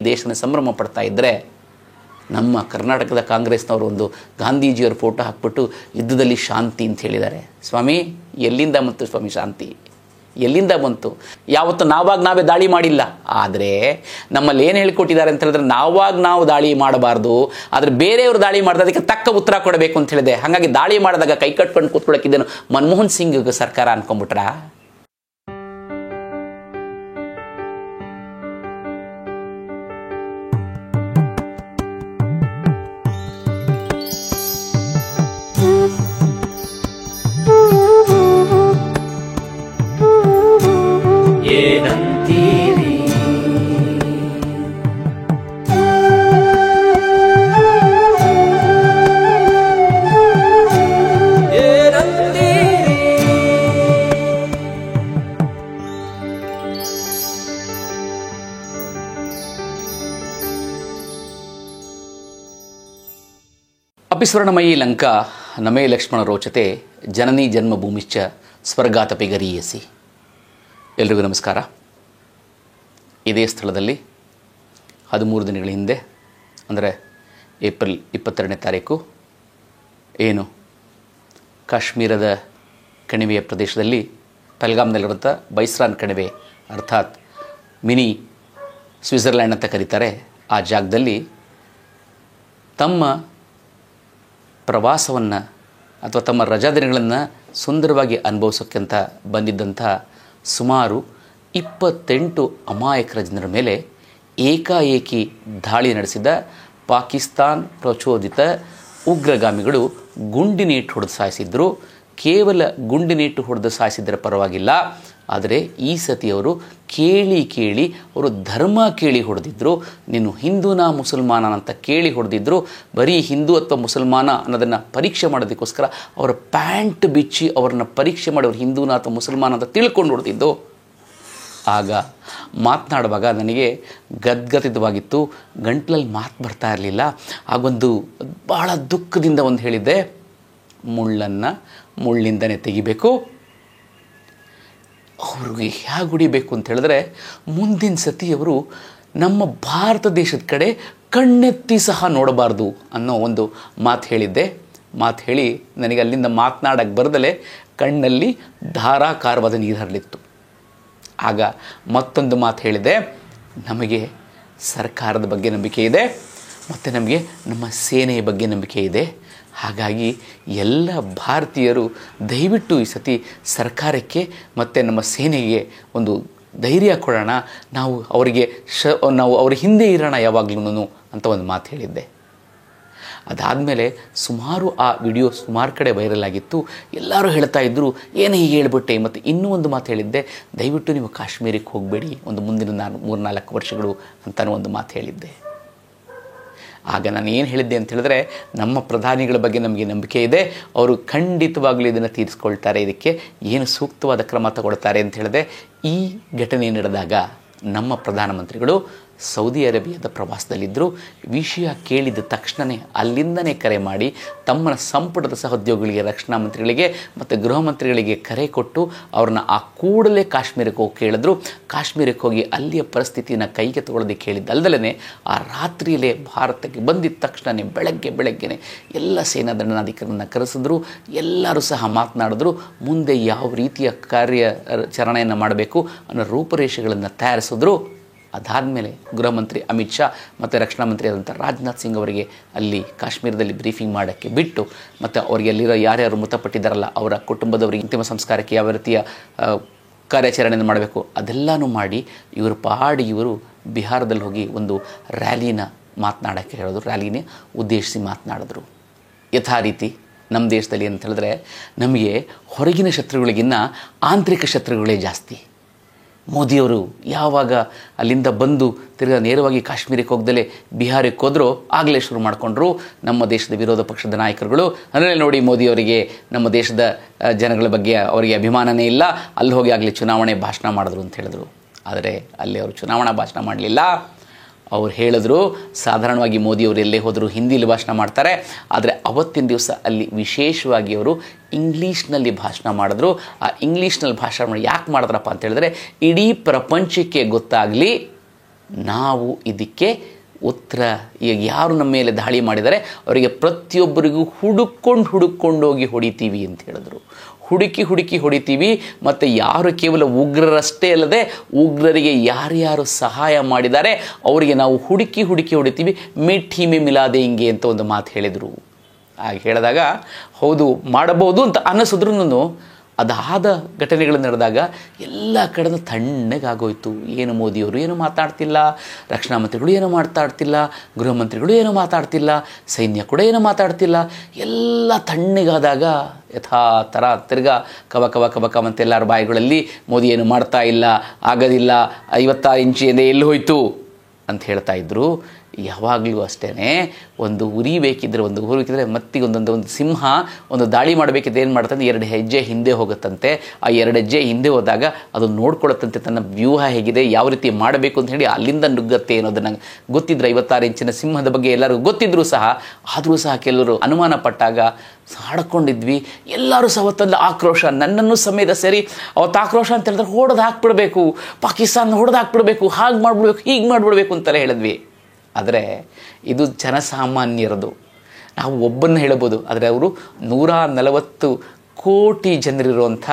ದೇಶನ ಸಂಭ್ರಮ ಪಡ್ತಾ ಇದ್ದರೆ, ನಮ್ಮ ಕರ್ನಾಟಕದ ಕಾಂಗ್ರೆಸ್ನವರು ಒಂದು ಗಾಂಧೀಜಿಯವರ ಫೋಟೋ ಹಾಕ್ಬಿಟ್ಟು ಯುದ್ಧದಲ್ಲಿ ಶಾಂತಿ ಅಂತ ಹೇಳಿದ್ದಾರೆ. ಸ್ವಾಮಿ, ಎಲ್ಲಿಂದ ಬಂತು ಸ್ವಾಮಿ ಶಾಂತಿ? ಎಲ್ಲಿಂದ ಬಂತು? ಯಾವತ್ತು ನಾವೇ ದಾಳಿ ಮಾಡಿಲ್ಲ. ಆದರೆ ನಮ್ಮಲ್ಲಿ ಏನು ಹೇಳಿಕೊಟ್ಟಿದ್ದಾರೆ ಅಂತ ಹೇಳಿದ್ರೆ, ನಾವು ದಾಳಿ ಮಾಡಬಾರ್ದು, ಆದರೆ ಬೇರೆಯವರು ದಾಳಿ ಮಾಡಿದ್ರೆ ಅದಕ್ಕೆ ತಕ್ಕ ಉತ್ತರ ಕೊಡಬೇಕು ಅಂತ ಹೇಳಿದೆ. ಹಾಗಾಗಿ ದಾಳಿ ಮಾಡಿದಾಗ ಕೈ ಕಟ್ಕೊಂಡು ಕೂತ್ಕೊಳ್ಳೋಕ್ಕಿದ್ದೇನು ಮನಮೋಹನ್ ಸಿಂಗ್ ಸರ್ಕಾರ ಅನ್ಕೊಂಡ್ಬಿಟ್ರ? ಅಪಿಸ್ವರ್ಣಮಯೀ ಲಂಕಾ ನಮೇ ಲಕ್ಷ್ಮಣ ರೋಚತೆ ಜನನಿ ಜನ್ಮಭೂಮಿಶ್ಚ ಸ್ವರ್ಗಾತಪಿ ಗರೀಯಸಿ. ಎಲ್ರಿಗೂ ನಮಸ್ಕಾರ. ಇದೇ ಸ್ಥಳದಲ್ಲಿ 13 ದಿನಗಳ ಹಿಂದೆ, ಅಂದರೆ ಏಪ್ರಿಲ್ 22ನೇ ತಾರೀಕು, ಏನು ಕಾಶ್ಮೀರದ ಕಣಿವೆಯ ಪ್ರದೇಶದಲ್ಲಿ ಪಹಲ್ಗಾಮ್ನಲ್ಲಿರುವಂಥ ಬೈಸ್ರಾನ್ ಕಣಿವೆ, ಅರ್ಥಾತ್ ಮಿನಿ ಸ್ವಿಟ್ಜರ್ಲ್ಯಾಂಡ್ ಅಂತ ಕರೀತಾರೆ, ಆ ಜಾಗದಲ್ಲಿ ತಮ್ಮ ಪ್ರವಾಸವನ್ನು ಅಥವಾ ತಮ್ಮ ರಜಾ ದಿನಗಳನ್ನು ಸುಂದರವಾಗಿ ಅನುಭವಿಸೋಕ್ಕಂತ ಬಂದಿದ್ದಂಥ ಸುಮಾರು 28 ಅಮಾಯಕರ ಜನರ ಮೇಲೆ ಏಕಾಏಕಿ ದಾಳಿ ನಡೆಸಿದ ಪಾಕಿಸ್ತಾನ್ ಪ್ರಚೋದಿತ ಉಗ್ರಗಾಮಿಗಳು ಗುಂಡಿನೇಟು ಹೊಡೆದು ಸಾಯಿಸಿದ್ರು. ಕೇವಲ ಗುಂಡಿನೇಟು ಹೊಡೆದು ಸಾಯಿಸಿದರೆ ಪರವಾಗಿಲ್ಲ, ಆದರೆ ಈ ಸತಿ ಅವರು ಕೇಳಿ ಅವರು ಧರ್ಮ ಕೇಳಿ ಹೊಡೆದಿದ್ರು. ನೀನು ಹಿಂದೂನಾ ಮುಸಲ್ಮಾನ ಅಂತ ಕೇಳಿ ಹೊಡೆದಿದ್ರು. ಬರೀ ಹಿಂದೂ ಅಥವಾ ಮುಸಲ್ಮಾನ ಅನ್ನೋದನ್ನು ಪರೀಕ್ಷೆ ಮಾಡೋದಕ್ಕೋಸ್ಕರ ಅವರ ಪ್ಯಾಂಟ್ ಬಿಚ್ಚಿ ಅವ್ರನ್ನ ಪರೀಕ್ಷೆ ಮಾಡಿ ಅವ್ರು ಹಿಂದೂನಾ ಅಥವಾ ಮುಸಲ್ಮಾನ ಅಂತ ತಿಳ್ಕೊಂಡು ಹೊಡೆದಿದ್ದು. ಆಗ ಮಾತನಾಡುವಾಗ ನನಗೆ ಗದ್ಗದಿತವಾಗಿತ್ತು, ಗಂಟ್ಲಲ್ಲಿ ಮಾತು ಬರ್ತಾ ಇರಲಿಲ್ಲ. ಆಗೊಂದು ಭಾಳ ದುಃಖದಿಂದ ಒಂದು ಹೇಳಿದ್ದೆ, ಮುಳ್ಳನ್ನು ಮುಳ್ಳಿಂದನೇ ತೆಗಿಬೇಕು. ಅವ್ರಿಗೆ ಹೇಗೆ ಹೊಡಿಬೇಕು ಅಂತ ಹೇಳಿದ್ರೆ, ಮುಂದಿನ ಸತಿ ಅವರು ನಮ್ಮ ಭಾರತ ದೇಶದ ಕಡೆ ಕಣ್ಣೆತ್ತಿ ಸಹ ನೋಡಬಾರ್ದು ಅನ್ನೋ ಒಂದು ಮಾತು ಹೇಳಿದ್ದೆ. ಮಾತು ಹೇಳಿ ನನಗೆ ಅಲ್ಲಿಂದ ಮಾತನಾಡಕ್ಕೆ ಬರದಲೇ ಕಣ್ಣಲ್ಲಿ ಧಾರಾಕಾರವಾದ ನೀರು ಹರಿಲಿತ್ತು. ಆಗ ಮತ್ತೊಂದು ಮಾತು ಹೇಳಿದೆ, ನಮಗೆ ಸರ್ಕಾರದ ಬಗ್ಗೆ ನಂಬಿಕೆ ಇದೆ ಮತ್ತು ನಮಗೆ ನಮ್ಮ ಸೇನೆಯ ಬಗ್ಗೆ ನಂಬಿಕೆ ಇದೆ. ಹಾಗಾಗಿ ಎಲ್ಲ ಭಾರತೀಯರು ದಯವಿಟ್ಟು ಈ ಸತಿ ಸರ್ಕಾರಕ್ಕೆ ಮತ್ತು ನಮ್ಮ ಸೇನೆಗೆ ಒಂದು ಧೈರ್ಯ ಕೊಡೋಣ, ನಾವು ಅವ್ರ ಹಿಂದೆ ಇರೋಣ ಯಾವಾಗಲೂ ಅಂತ ಒಂದು ಮಾತು ಹೇಳಿದ್ದೆ. ಅದಾದಮೇಲೆ ಸುಮಾರು ಆ ವಿಡಿಯೋ ಸುಮಾರು ಕಡೆ ವೈರಲ್ ಆಗಿತ್ತು. ಎಲ್ಲರೂ ಹೇಳ್ತಾ ಇದ್ದರು, ಏನು ಹೀಗೆ ಹೇಳ್ಬಿಟ್ಟೆ. ಮತ್ತು ಇನ್ನೂ ಒಂದು ಮಾತು ಹೇಳಿದ್ದೆ, ದಯವಿಟ್ಟು ನೀವು ಕಾಶ್ಮೀರಕ್ಕೆ ಹೋಗಬೇಡಿ ಒಂದು ಮುಂದಿನ 3-4 ವರ್ಷಗಳು ಅಂತಲೂ ಒಂದು ಮಾತು ಹೇಳಿದ್ದೆ. ಆಗ ನಾನು ಏನು ಹೇಳಿದ್ದೆ ಅಂತ ಹೇಳಿದ್ರೆ, ನಮ್ಮ ಪ್ರಧಾನಿಗಳ ಬಗ್ಗೆ ನಮಗೆ ನಂಬಿಕೆ ಇದೆ, ಅವರು ಖಂಡಿತವಾಗಲೂ ಇದನ್ನು ತೀರಿಸ್ಕೊಳ್ತಾರೆ, ಇದಕ್ಕೆ ಏನು ಸೂಕ್ತವಾದ ಕ್ರಮ ತಗೊಳ್ತಾರೆ ಅಂತ ಹೇಳಿದೆ. ಈ ಘಟನೆ ನಡೆದಾಗ ನಮ್ಮ ಪ್ರಧಾನಮಂತ್ರಿಗಳು ಸೌದಿ ಅರೇಬಿಯಾದ ಪ್ರವಾಸದಲ್ಲಿದ್ದರು. ವಿಷಯ ಕೇಳಿದ ತಕ್ಷಣವೇ ಅಲ್ಲಿಂದನೇ ಕರೆ ಮಾಡಿ ತಮ್ಮ ಸಂಪುಟದ ಸಹೋದ್ಯೋಗಿಗಳಿಗೆ, ರಕ್ಷಣಾ ಮಂತ್ರಿಗಳಿಗೆ ಮತ್ತು ಗೃಹ ಮಂತ್ರಿಗಳಿಗೆ ಕರೆ ಕೊಟ್ಟು ಅವ್ರನ್ನ ಆ ಕೂಡಲೇ ಕಾಶ್ಮೀರಕ್ಕೆ ಹೋಗಿ ಕೇಳಿದ್ರು. ಕಾಶ್ಮೀರಕ್ಕೆ ಹೋಗಿ ಅಲ್ಲಿಯ ಪರಿಸ್ಥಿತಿಯನ್ನು ಕೈಗೆ ತಗೊಳ್ಳೋದಕ್ಕೆ ಹೇಳಿದ್ದಲ್ದಲೇ ಆ ರಾತ್ರಿಯಲ್ಲೇ ಭಾರತಕ್ಕೆ ಬಂದಿದ್ದ ತಕ್ಷಣವೇ ಬೆಳಗ್ಗೆನೇ ಎಲ್ಲ ಸೇನಾ ದಂಡನಾಧಿಕಾರಿಗಳನ್ನ ಕರೆಸಿದ್ರು. ಎಲ್ಲರೂ ಸಹ ಮಾತನಾಡಿದ್ರು. ಮುಂದೆ ಯಾವ ರೀತಿಯ ಕಾರ್ಯಾಚರಣೆಯನ್ನು ಮಾಡಬೇಕು ಅನ್ನೋ ರೂಪರೇಷೆಗಳನ್ನು ತಯಾರಿಸಿದ್ರು. ಅದಾದಮೇಲೆ ಗೃಹ ಮಂತ್ರಿ ಅಮಿತ್ ಶಾ ಮತ್ತು ರಕ್ಷಣಾ ಮಂತ್ರಿ ಆದಂಥ ರಾಜನಾಥ್ ಸಿಂಗ್ ಅವರಿಗೆ ಅಲ್ಲಿ ಕಾಶ್ಮೀರದಲ್ಲಿ ಬ್ರೀಫಿಂಗ್ ಮಾಡೋಕ್ಕೆ ಬಿಟ್ಟು, ಮತ್ತು ಅವರಿಗೆ ಅಲ್ಲಿರೋ ಯಾರ್ಯಾರು ಮೃತಪಟ್ಟಿದ್ದಾರಲ್ಲ ಅವರ ಕುಟುಂಬದವರಿಗೆ ಅಂತಿಮ ಸಂಸ್ಕಾರಕ್ಕೆ ಯಾವ ರೀತಿಯ ಕಾರ್ಯಾಚರಣೆಯನ್ನು ಮಾಡಬೇಕು ಅದೆಲ್ಲನೂ ಮಾಡಿ ಇವರು ಬಿಹಾರದಲ್ಲಿ ಹೋಗಿ ಒಂದು ರ್ಯಾಲಿನ ಮಾತನಾಡೋಕ್ಕೆ ಹೇಳಿದ್ರು. ರ್ಯಾಲಿನೇ ಉದ್ದೇಶಿಸಿ ಮಾತನಾಡಿದ್ರು. ಯಥಾ ರೀತಿ ನಮ್ಮ ದೇಶದಲ್ಲಿ ಅಂತ ಹೇಳಿದ್ರೆ, ನಮಗೆ ಹೊರಗಿನ ಶತ್ರುಗಳಿಗಿನ್ನ ಆಂತರಿಕ ಶತ್ರುಗಳೇ ಜಾಸ್ತಿ. ಮೋದಿಯವರು ಯಾವಾಗ ಅಲ್ಲಿಂದ ಬಂದು ತಿರ್ಗಾ ನೇರವಾಗಿ ಕಾಶ್ಮೀರಕ್ಕೆ ಹೋಗ್ದಲೇ ಬಿಹಾರಕ್ಕೆ ಹೋದರೂ ಆಗಲೇ ಶುರು ಮಾಡಿಕೊಂಡ್ರು ನಮ್ಮ ದೇಶದ ವಿರೋಧ ಪಕ್ಷದ ನಾಯಕರುಗಳು. ಅಂದರೆ ನೋಡಿ, ಮೋದಿಯವರಿಗೆ ನಮ್ಮ ದೇಶದ ಜನಗಳ ಬಗ್ಗೆ ಅವರಿಗೆ ಅಭಿಮಾನನೇ ಇಲ್ಲ, ಅಲ್ಲಿ ಹೋಗಿ ಆಗಲೇ ಚುನಾವಣೆ ಭಾಷಣ ಮಾಡಿದ್ರು ಅಂತ ಹೇಳಿದ್ರು. ಆದರೆ ಅಲ್ಲಿ ಅವರು ಚುನಾವಣಾ ಭಾಷಣ ಮಾಡಲಿಲ್ಲ. ಅವ್ರು ಹೇಳಿದ್ರು, ಸಾಧಾರಣವಾಗಿ ಮೋದಿಯವರು ಎಲ್ಲೇ ಹೋದರೂ ಹಿಂದಿಯಲ್ಲಿ ಭಾಷಣ ಮಾಡ್ತಾರೆ, ಆದರೆ ಅವತ್ತಿನ ದಿವಸ ಅಲ್ಲಿ ವಿಶೇಷವಾಗಿ ಅವರು ಇಂಗ್ಲೀಷ್ನಲ್ಲಿ ಭಾಷಣ ಮಾಡಿದ್ರು. ಆ ಇಂಗ್ಲೀಷ್ನಲ್ಲಿ ಭಾಷಣ ಮಾಡಿ ಯಾಕೆ ಮಾಡಿದ್ರಪ್ಪ ಅಂತ ಹೇಳಿದ್ರೆ, ಇಡೀ ಪ್ರಪಂಚಕ್ಕೆ ಗೊತ್ತಾಗಲಿ ನಾವು ಇದಕ್ಕೆ ಉತ್ತರ, ಈಗ ಯಾರು ನಮ್ಮ ಮೇಲೆ ದಾಳಿ ಮಾಡಿದರೆ ಅವರಿಗೆ ಪ್ರತಿಯೊಬ್ಬರಿಗೂ ಹುಡುಕೊಂಡು ಹೋಗಿ ಹೊಡಿತೀವಿ ಅಂತ ಹೇಳಿದ್ರು. ಹುಡುಕಿ ಹೊಡಿತೀವಿ. ಮತ್ತು ಯಾರು ಕೇವಲ ಉಗ್ರರಷ್ಟೇ ಅಲ್ಲದೆ ಉಗ್ರರಿಗೆ ಯಾರ್ಯಾರು ಸಹಾಯ ಮಾಡಿದ್ದಾರೆ ಅವರಿಗೆ ನಾವು ಹುಡುಕಿ ಹೊಡಿತೀವಿ. ಮಿಠಿ ಮೇ ಮಿಲಾದೆ ಹಿಂಗೆ ಅಂತ ಒಂದು ಮಾತು ಹೇಳಿದರು. ಹಾಗೆ ಹೇಳಿದಾಗ ಹೌದು ಮಾಡಬಹುದು ಅಂತ ಅನ್ನಿಸಿದ್ರು ಅದಾದ ಘಟನೆಗಳು ನಡೆದಾಗ ಎಲ್ಲ ಕಡೆನೂ ತಣ್ಣಗಾಗೋಯ್ತು. ಏನು ಮೋದಿಯವರು ಏನು ಮಾತಾಡ್ತಿಲ್ಲ, ರಕ್ಷಣಾ ಮಂತ್ರಿಗಳು ಏನು ಮಾತಾಡ್ತಿಲ್ಲ, ಗೃಹ ಮಂತ್ರಿಗಳು ಏನು ಮಾತಾಡ್ತಿಲ್ಲ, ಸೈನ್ಯ ಕೂಡ ಏನು ಮಾತಾಡ್ತಿಲ್ಲ. ಎಲ್ಲ ತಣ್ಣಗಾದಾಗ ಯಥಾ ಥರ ತಿರ್ಗಾ ಕವ ಅಂತ ಎಲ್ಲರ ಬಾಯಿಗಳಲ್ಲಿ ಮೋದಿ ಏನು ಮಾಡ್ತಾ ಇಲ್ಲ, ಆಗೋದಿಲ್ಲ, 56 ಇಂಚಿಂದ ಎಲ್ಲಿ ಹೋಯ್ತು ಅಂತ ಹೇಳ್ತಾ ಇದ್ರು. ಯಾವಾಗಲೂ ಅಷ್ಟೇ ಒಂದು ಉರಿ ಬೇಕಿದ್ರೆ ಮತ್ತಿಗೊಂದೊಂದು ಸಿಂಹ ಒಂದು ದಾಳಿ ಮಾಡಬೇಕಿದ್ರೆ ಏನು ಮಾಡ್ತಂತೆ, 2 ಹೆಜ್ಜೆ ಹಿಂದೆ ಹೋಗುತ್ತಂತೆ. ಆ 2 ಹೆಜ್ಜೆ ಹಿಂದೆ ಹೋದಾಗ ಅದು ನೋಡ್ಕೊಳ್ಳುತ್ತಂತೆ ತನ್ನ ವ್ಯೂಹ ಹೇಗಿದೆ, ಯಾವ ರೀತಿ ಮಾಡಬೇಕು ಅಂತ ಹೇಳಿ ಅಲ್ಲಿಂದ ನುಗ್ಗತ್ತೆ ಅನ್ನೋದು ನಂಗೆ ಗೊತ್ತಿದ್ರೆ 56 ಇಂಚಿನ ಸಿಂಹದ ಬಗ್ಗೆ ಎಲ್ಲರಿಗೂ ಗೊತ್ತಿದ್ರೂ ಸಹ ಆದರೂ ಸಹ ಕೆಲವರು ಅನುಮಾನ ಪಟ್ಟಾಗ ಹಾಡ್ಕೊಂಡಿದ್ವಿ. ಎಲ್ಲರೂ ಸಹ ಅವತ್ತಲ್ಲಿ ಆಕ್ರೋಶ, ನನ್ನನ್ನು ಸಮೇತ ಸೇರಿ ಅವತ್ತು ಆಕ್ರೋಶ ಅಂತ ಹೇಳಿದ್ರೆ ಹೊಡೆದು ಹಾಕ್ಬಿಡ್ಬೇಕು, ಪಾಕಿಸ್ತಾನ ಹೊಡೆದು ಹಾಕ್ಬಿಡ್ಬೇಕು, ಹಾಗೆ ಮಾಡಿಬಿಡ್ಬೇಕು, ಹೀಗೆ ಮಾಡಿಬಿಡ್ಬೇಕು ಅಂತೆಲ್ಲ ಹೇಳಿದ್ವಿ. ಆದರೆ ಇದು ಜನಸಾಮಾನ್ಯರದು. ನಾವು ಒಬ್ಬನ್ನು ಹೇಳ್ಬೋದು, ಆದರೆ ಅವರು 140 ಕೋಟಿ ಜನರಿರುವಂಥ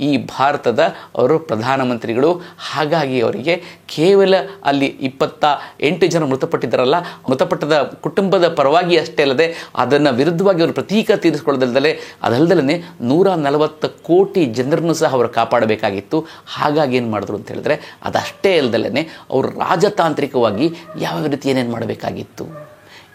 ಈ ಭಾರತದ ಅವರು ಪ್ರಧಾನಮಂತ್ರಿಗಳು. ಹಾಗಾಗಿ ಅವರಿಗೆ ಕೇವಲ ಅಲ್ಲಿ 28 ಜನ ಮೃತಪಟ್ಟಿದ್ದಾರಲ್ಲ, ಮೃತಪಟ್ಟದ ಕುಟುಂಬದ ಪರವಾಗಿ ಅಷ್ಟೇ ಅಲ್ಲದೆ ಅದನ್ನು ವಿರುದ್ಧವಾಗಿ ಅವರು ಪ್ರತೀಕ ತೀರಿಸ್ಕೊಳ್ಳೋದಲ್ಲದೆ ಅದಲ್ಲದಲ್ಲೇ 140 ಕೋಟಿ ಜನರನ್ನು ಸಹ ಅವರು ಕಾಪಾಡಬೇಕಾಗಿತ್ತು. ಹಾಗಾಗಿ ಏನು ಮಾಡಿದ್ರು ಅಂತ ಹೇಳಿದ್ರೆ ಅದಷ್ಟೇ ಅಲ್ಲದಲ್ಲೇ ಅವರು ರಾಜತಾಂತ್ರಿಕವಾಗಿ ಯಾವ ರೀತಿ ಏನೇನು ಮಾಡಬೇಕಾಗಿತ್ತು.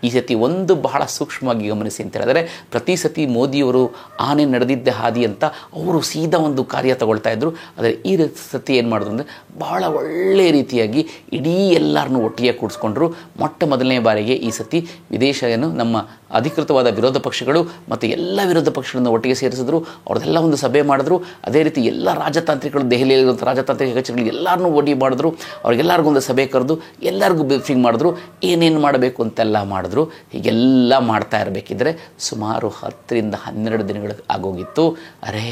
ಈ ಸತಿ ಒಂದು ಬಹಳ ಸೂಕ್ಷ್ಮವಾಗಿ ಗಮನಿಸಿ ಅಂತ ಹೇಳಿದ್ರೆ, ಪ್ರತಿ ಸತಿ ಮೋದಿಯವರು ಆನೆ ನಡೆದಿದ್ದ ಹಾದಿ ಅಂತ ಅವರು ಸೀದಾ ಒಂದು ಕಾರ್ಯ ತಗೊಳ್ತಾ ಇದ್ರು. ಆದರೆ ಈ ಸತಿ ಏನು ಮಾಡಿದ್ರು ಅಂದರೆ ಬಹಳ ಒಳ್ಳೆಯ ರೀತಿಯಾಗಿ ಇಡೀ ಎಲ್ಲರನ್ನೂ ಒಟ್ಟಿಗೆ ಕೂಡಿಸ್ಕೊಂಡ್ರು. ಮೊದಲನೇ ಬಾರಿಗೆ ಈ ಸತಿ ವಿದೇಶವನ್ನು ನಮ್ಮ ಅಧಿಕೃತವಾದ ವಿರೋಧ ಪಕ್ಷಗಳು ಮತ್ತು ಎಲ್ಲ ವಿರೋಧ ಪಕ್ಷಗಳನ್ನು ಒಟ್ಟಿಗೆ ಸೇರಿಸಿದ್ರು. ಅವ್ರದ್ದೆಲ್ಲ ಒಂದು ಸಭೆ ಮಾಡಿದ್ರು. ಅದೇ ರೀತಿ ಎಲ್ಲ ರಾಜತಾಂತ್ರಿಕರು, ದೆಹಲಿಯಲ್ಲಿರುವಂಥ ರಾಜತಾಂತ್ರಿಕ ಕಚೇರಿಗಳು ಎಲ್ಲರನ್ನೂ ಒಡಿ ಮಾಡಿದ್ರು. ಅವ್ರಿಗೆಲ್ಲರಿಗೊಂದು ಸಭೆ ಕರೆದು ಎಲ್ಲರಿಗೂ ಬ್ರೀಫಿಂಗ್ ಮಾಡಿದ್ರು, ಏನೇನು ಮಾಡಬೇಕು ಅಂತೆಲ್ಲ ಮಾಡಿದ್ರು. ಹೀಗೆಲ್ಲ ಮಾಡ್ತಾ ಇರಬೇಕಿದ್ರೆ ಸುಮಾರು 10ರಿಂದ 12 ದಿನಗಳು ಆಗೋಗಿತ್ತು. ಅರೇ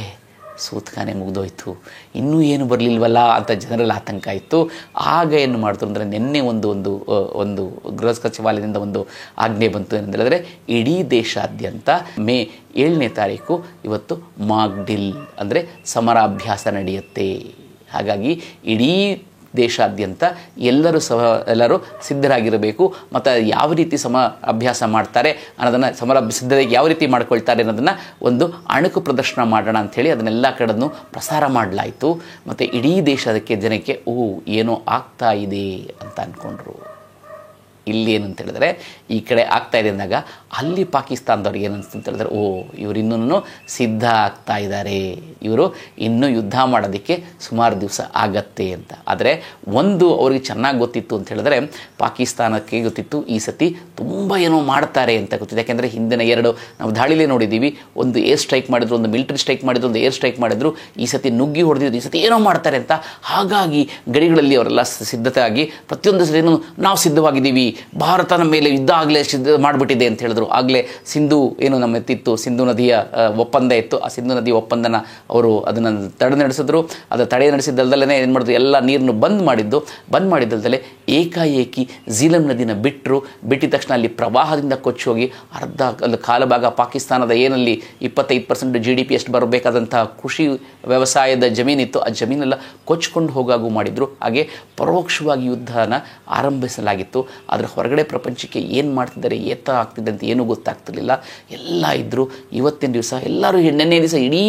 ಸೂತ್ಕಾನೆ ಮುಗಿದೋಯ್ತು, ಇನ್ನೂ ಏನು ಬರಲಿಲ್ವಲ್ಲ ಅಂತ ಜನರಲ್ಲಿ ಆತಂಕ ಇತ್ತು. ಆಗ ಏನು ಮಾಡಿದ್ರು ಅಂದರೆ ನಿನ್ನೆ ಒಂದು ಗೃಹ ಸಚಿವಾಲಯದಿಂದ ಒಂದು ಆಜ್ಞೆ ಬಂತು. ಏನಂತ ಹೇಳಿದ್ರೆ ಇಡೀ ದೇಶಾದ್ಯಂತ ಮೇ 7ನೇ ತಾರೀಕು ಇವತ್ತು ಮಾಕ್ ಡ್ರಿಲ್ ಅಂದರೆ ಸಮರಾಭ್ಯಾಸ ನಡೆಯುತ್ತೆ. ಹಾಗಾಗಿ ಇಡೀ ದೇಶಾದ್ಯಂತ ಎಲ್ಲರೂ ಸಿದ್ಧರಾಗಿರಬೇಕು. ಮತ್ತು ಯಾವ ರೀತಿ ಅಭ್ಯಾಸ ಮಾಡ್ತಾರೆ ಅನ್ನೋದನ್ನು, ಸಿದ್ಧತೆಗೆ ಯಾವ ರೀತಿ ಮಾಡ್ಕೊಳ್ತಾರೆ ಅನ್ನೋದನ್ನು ಒಂದು ಅಣುಕು ಪ್ರದರ್ಶನ ಮಾಡೋಣ ಅಂಥೇಳಿ ಅದನ್ನೆಲ್ಲ ಕಡೆನೂ ಪ್ರಸಾರ ಮಾಡಲಾಯಿತು. ಮತ್ತು ಇಡೀ ದೇಶಕ್ಕೆ ಜನಕ್ಕೆ ಏನೋ ಆಗ್ತಾ ಇದೆ ಅಂತ ಅಂದ್ಕೊಂಡ್ರು. ಇಲ್ಲಿ ಏನಂತ ಹೇಳಿದ್ರೆ ಈ ಕಡೆ ಆಗ್ತಾ ಇದೆ ಅಂದಾಗ ಅಲ್ಲಿ ಪಾಕಿಸ್ತಾನದವ್ರಿಗೆ ಏನನ್ನಿಸ್ತು ಅಂತ ಹೇಳಿದ್ರೆ, ಇವರು ಇನ್ನೂ ಸಿದ್ಧ ಆಗ್ತಾ ಇದ್ದಾರೆ, ಇವರು ಇನ್ನೂ ಯುದ್ಧ ಮಾಡೋದಕ್ಕೆ ಸುಮಾರು ದಿವಸ ಆಗತ್ತೆ ಅಂತ. ಆದರೆ ಅವ್ರಿಗೆ ಚೆನ್ನಾಗಿ ಗೊತ್ತಿತ್ತು ಅಂತ ಹೇಳಿದ್ರೆ, ಪಾಕಿಸ್ತಾನಕ್ಕೆ ಗೊತ್ತಿತ್ತು ಈ ಸತಿ ತುಂಬ ಏನೋ ಮಾಡ್ತಾರೆ ಅಂತ ಗೊತ್ತಿತ್ತು. ಯಾಕೆಂದರೆ ಹಿಂದಿನ 2 ನಾವು ದಾಳಿಲೇ ನೋಡಿದ್ದೀವಿ. ಒಂದು ಏರ್ ಸ್ಟ್ರೈಕ್ ಮಾಡಿದ್ರು, ಒಂದು ಮಿಲಿಟರಿ ಸ್ಟ್ರೈಕ್ ಮಾಡಿದ್ರು, ಒಂದು ಏರ್ ಸ್ಟ್ರೈಕ್ ಮಾಡಿದ್ರು. ಈ ಸತಿ ನುಗ್ಗಿ ಹೊಡೆದಿದ್ರು, ಈ ಸತಿ ಏನೋ ಮಾಡ್ತಾರೆ ಅಂತ. ಹಾಗಾಗಿ ಗಡಿಗಳಲ್ಲಿ ಅವರೆಲ್ಲ ಸಿದ್ಧತೆ ಆಗಿ ಪ್ರತಿಯೊಂದು ಸತಿನೂ ನಾವು ಸಿದ್ಧವಾಗಿದ್ದೀವಿ, ಭಾರತ ನಮ್ಮ ಮೇಲೆ ಯುದ್ಧ ಆಗಲೇ ಮಾಡಿಬಿಟ್ಟಿದೆ ಅಂತ ಹೇಳಿದ್ರು. ಆಗಲೇ ಸಿಂಧು ಏನು ನಮ್ಮ ಎತ್ತಿತ್ತು, ಸಿಂಧು ನದಿಯ ಒಪ್ಪಂದ ಇತ್ತು. ಆ ಸಿಂಧು ನದಿಯ ಒಪ್ಪಂದನ ಅವರು ಅದನ್ನು ತಡೆ ನಡೆಸಿದ್ರು. ಅದು ತಡೆ ನಡೆಸಿದ್ದಲ್ದಲ್ಲೇ ಏನು ಮಾಡಿದ್ರು, ಎಲ್ಲ ನೀರನ್ನು ಬಂದ್ ಮಾಡಿದ್ದಲ್ದಲ್ಲೇ ಏಕಾಏಕಿ ಝೀಲಂ ನದಿನ ಬಿಟ್ಟಿದ ತಕ್ಷಣ ಅಲ್ಲಿ ಪ್ರವಾಹದಿಂದ ಕೊಚ್ಚಿ ಹೋಗಿ ಕಾಲಭಾಗ ಪಾಕಿಸ್ತಾನದ ಏನಲ್ಲಿ 25% GDP ಅಷ್ಟು ಬರಬೇಕಾದಂಥ ಕೃಷಿ ವ್ಯವಸಾಯದ ಜಮೀನಿತ್ತು, ಆ ಜಮೀನೆಲ್ಲ ಕೊಚ್ಕೊಂಡು ಹೋಗಾಗೂ ಮಾಡಿದರು. ಹಾಗೆ ಪರೋಕ್ಷವಾಗಿ ಯುದ್ಧನ ಆರಂಭಿಸಲಾಗಿತ್ತು. ಆದರೆ ಹೊರಗಡೆ ಪ್ರಪಂಚಕ್ಕೆ ಏನು ಮಾಡ್ತಿದ್ದಾರೆ, ಆಗ್ತಿದೆ ಅಂತ ಏನೂ ಗೊತ್ತಾಗ್ತಿರ್ಲಿಲ್ಲ. ಎಲ್ಲ ಇದ್ದರು. ಇವತ್ತಿನ ದಿವಸ ಎಲ್ಲರೂ ನೆನ್ನೆ ದಿವಸ ಇಡೀ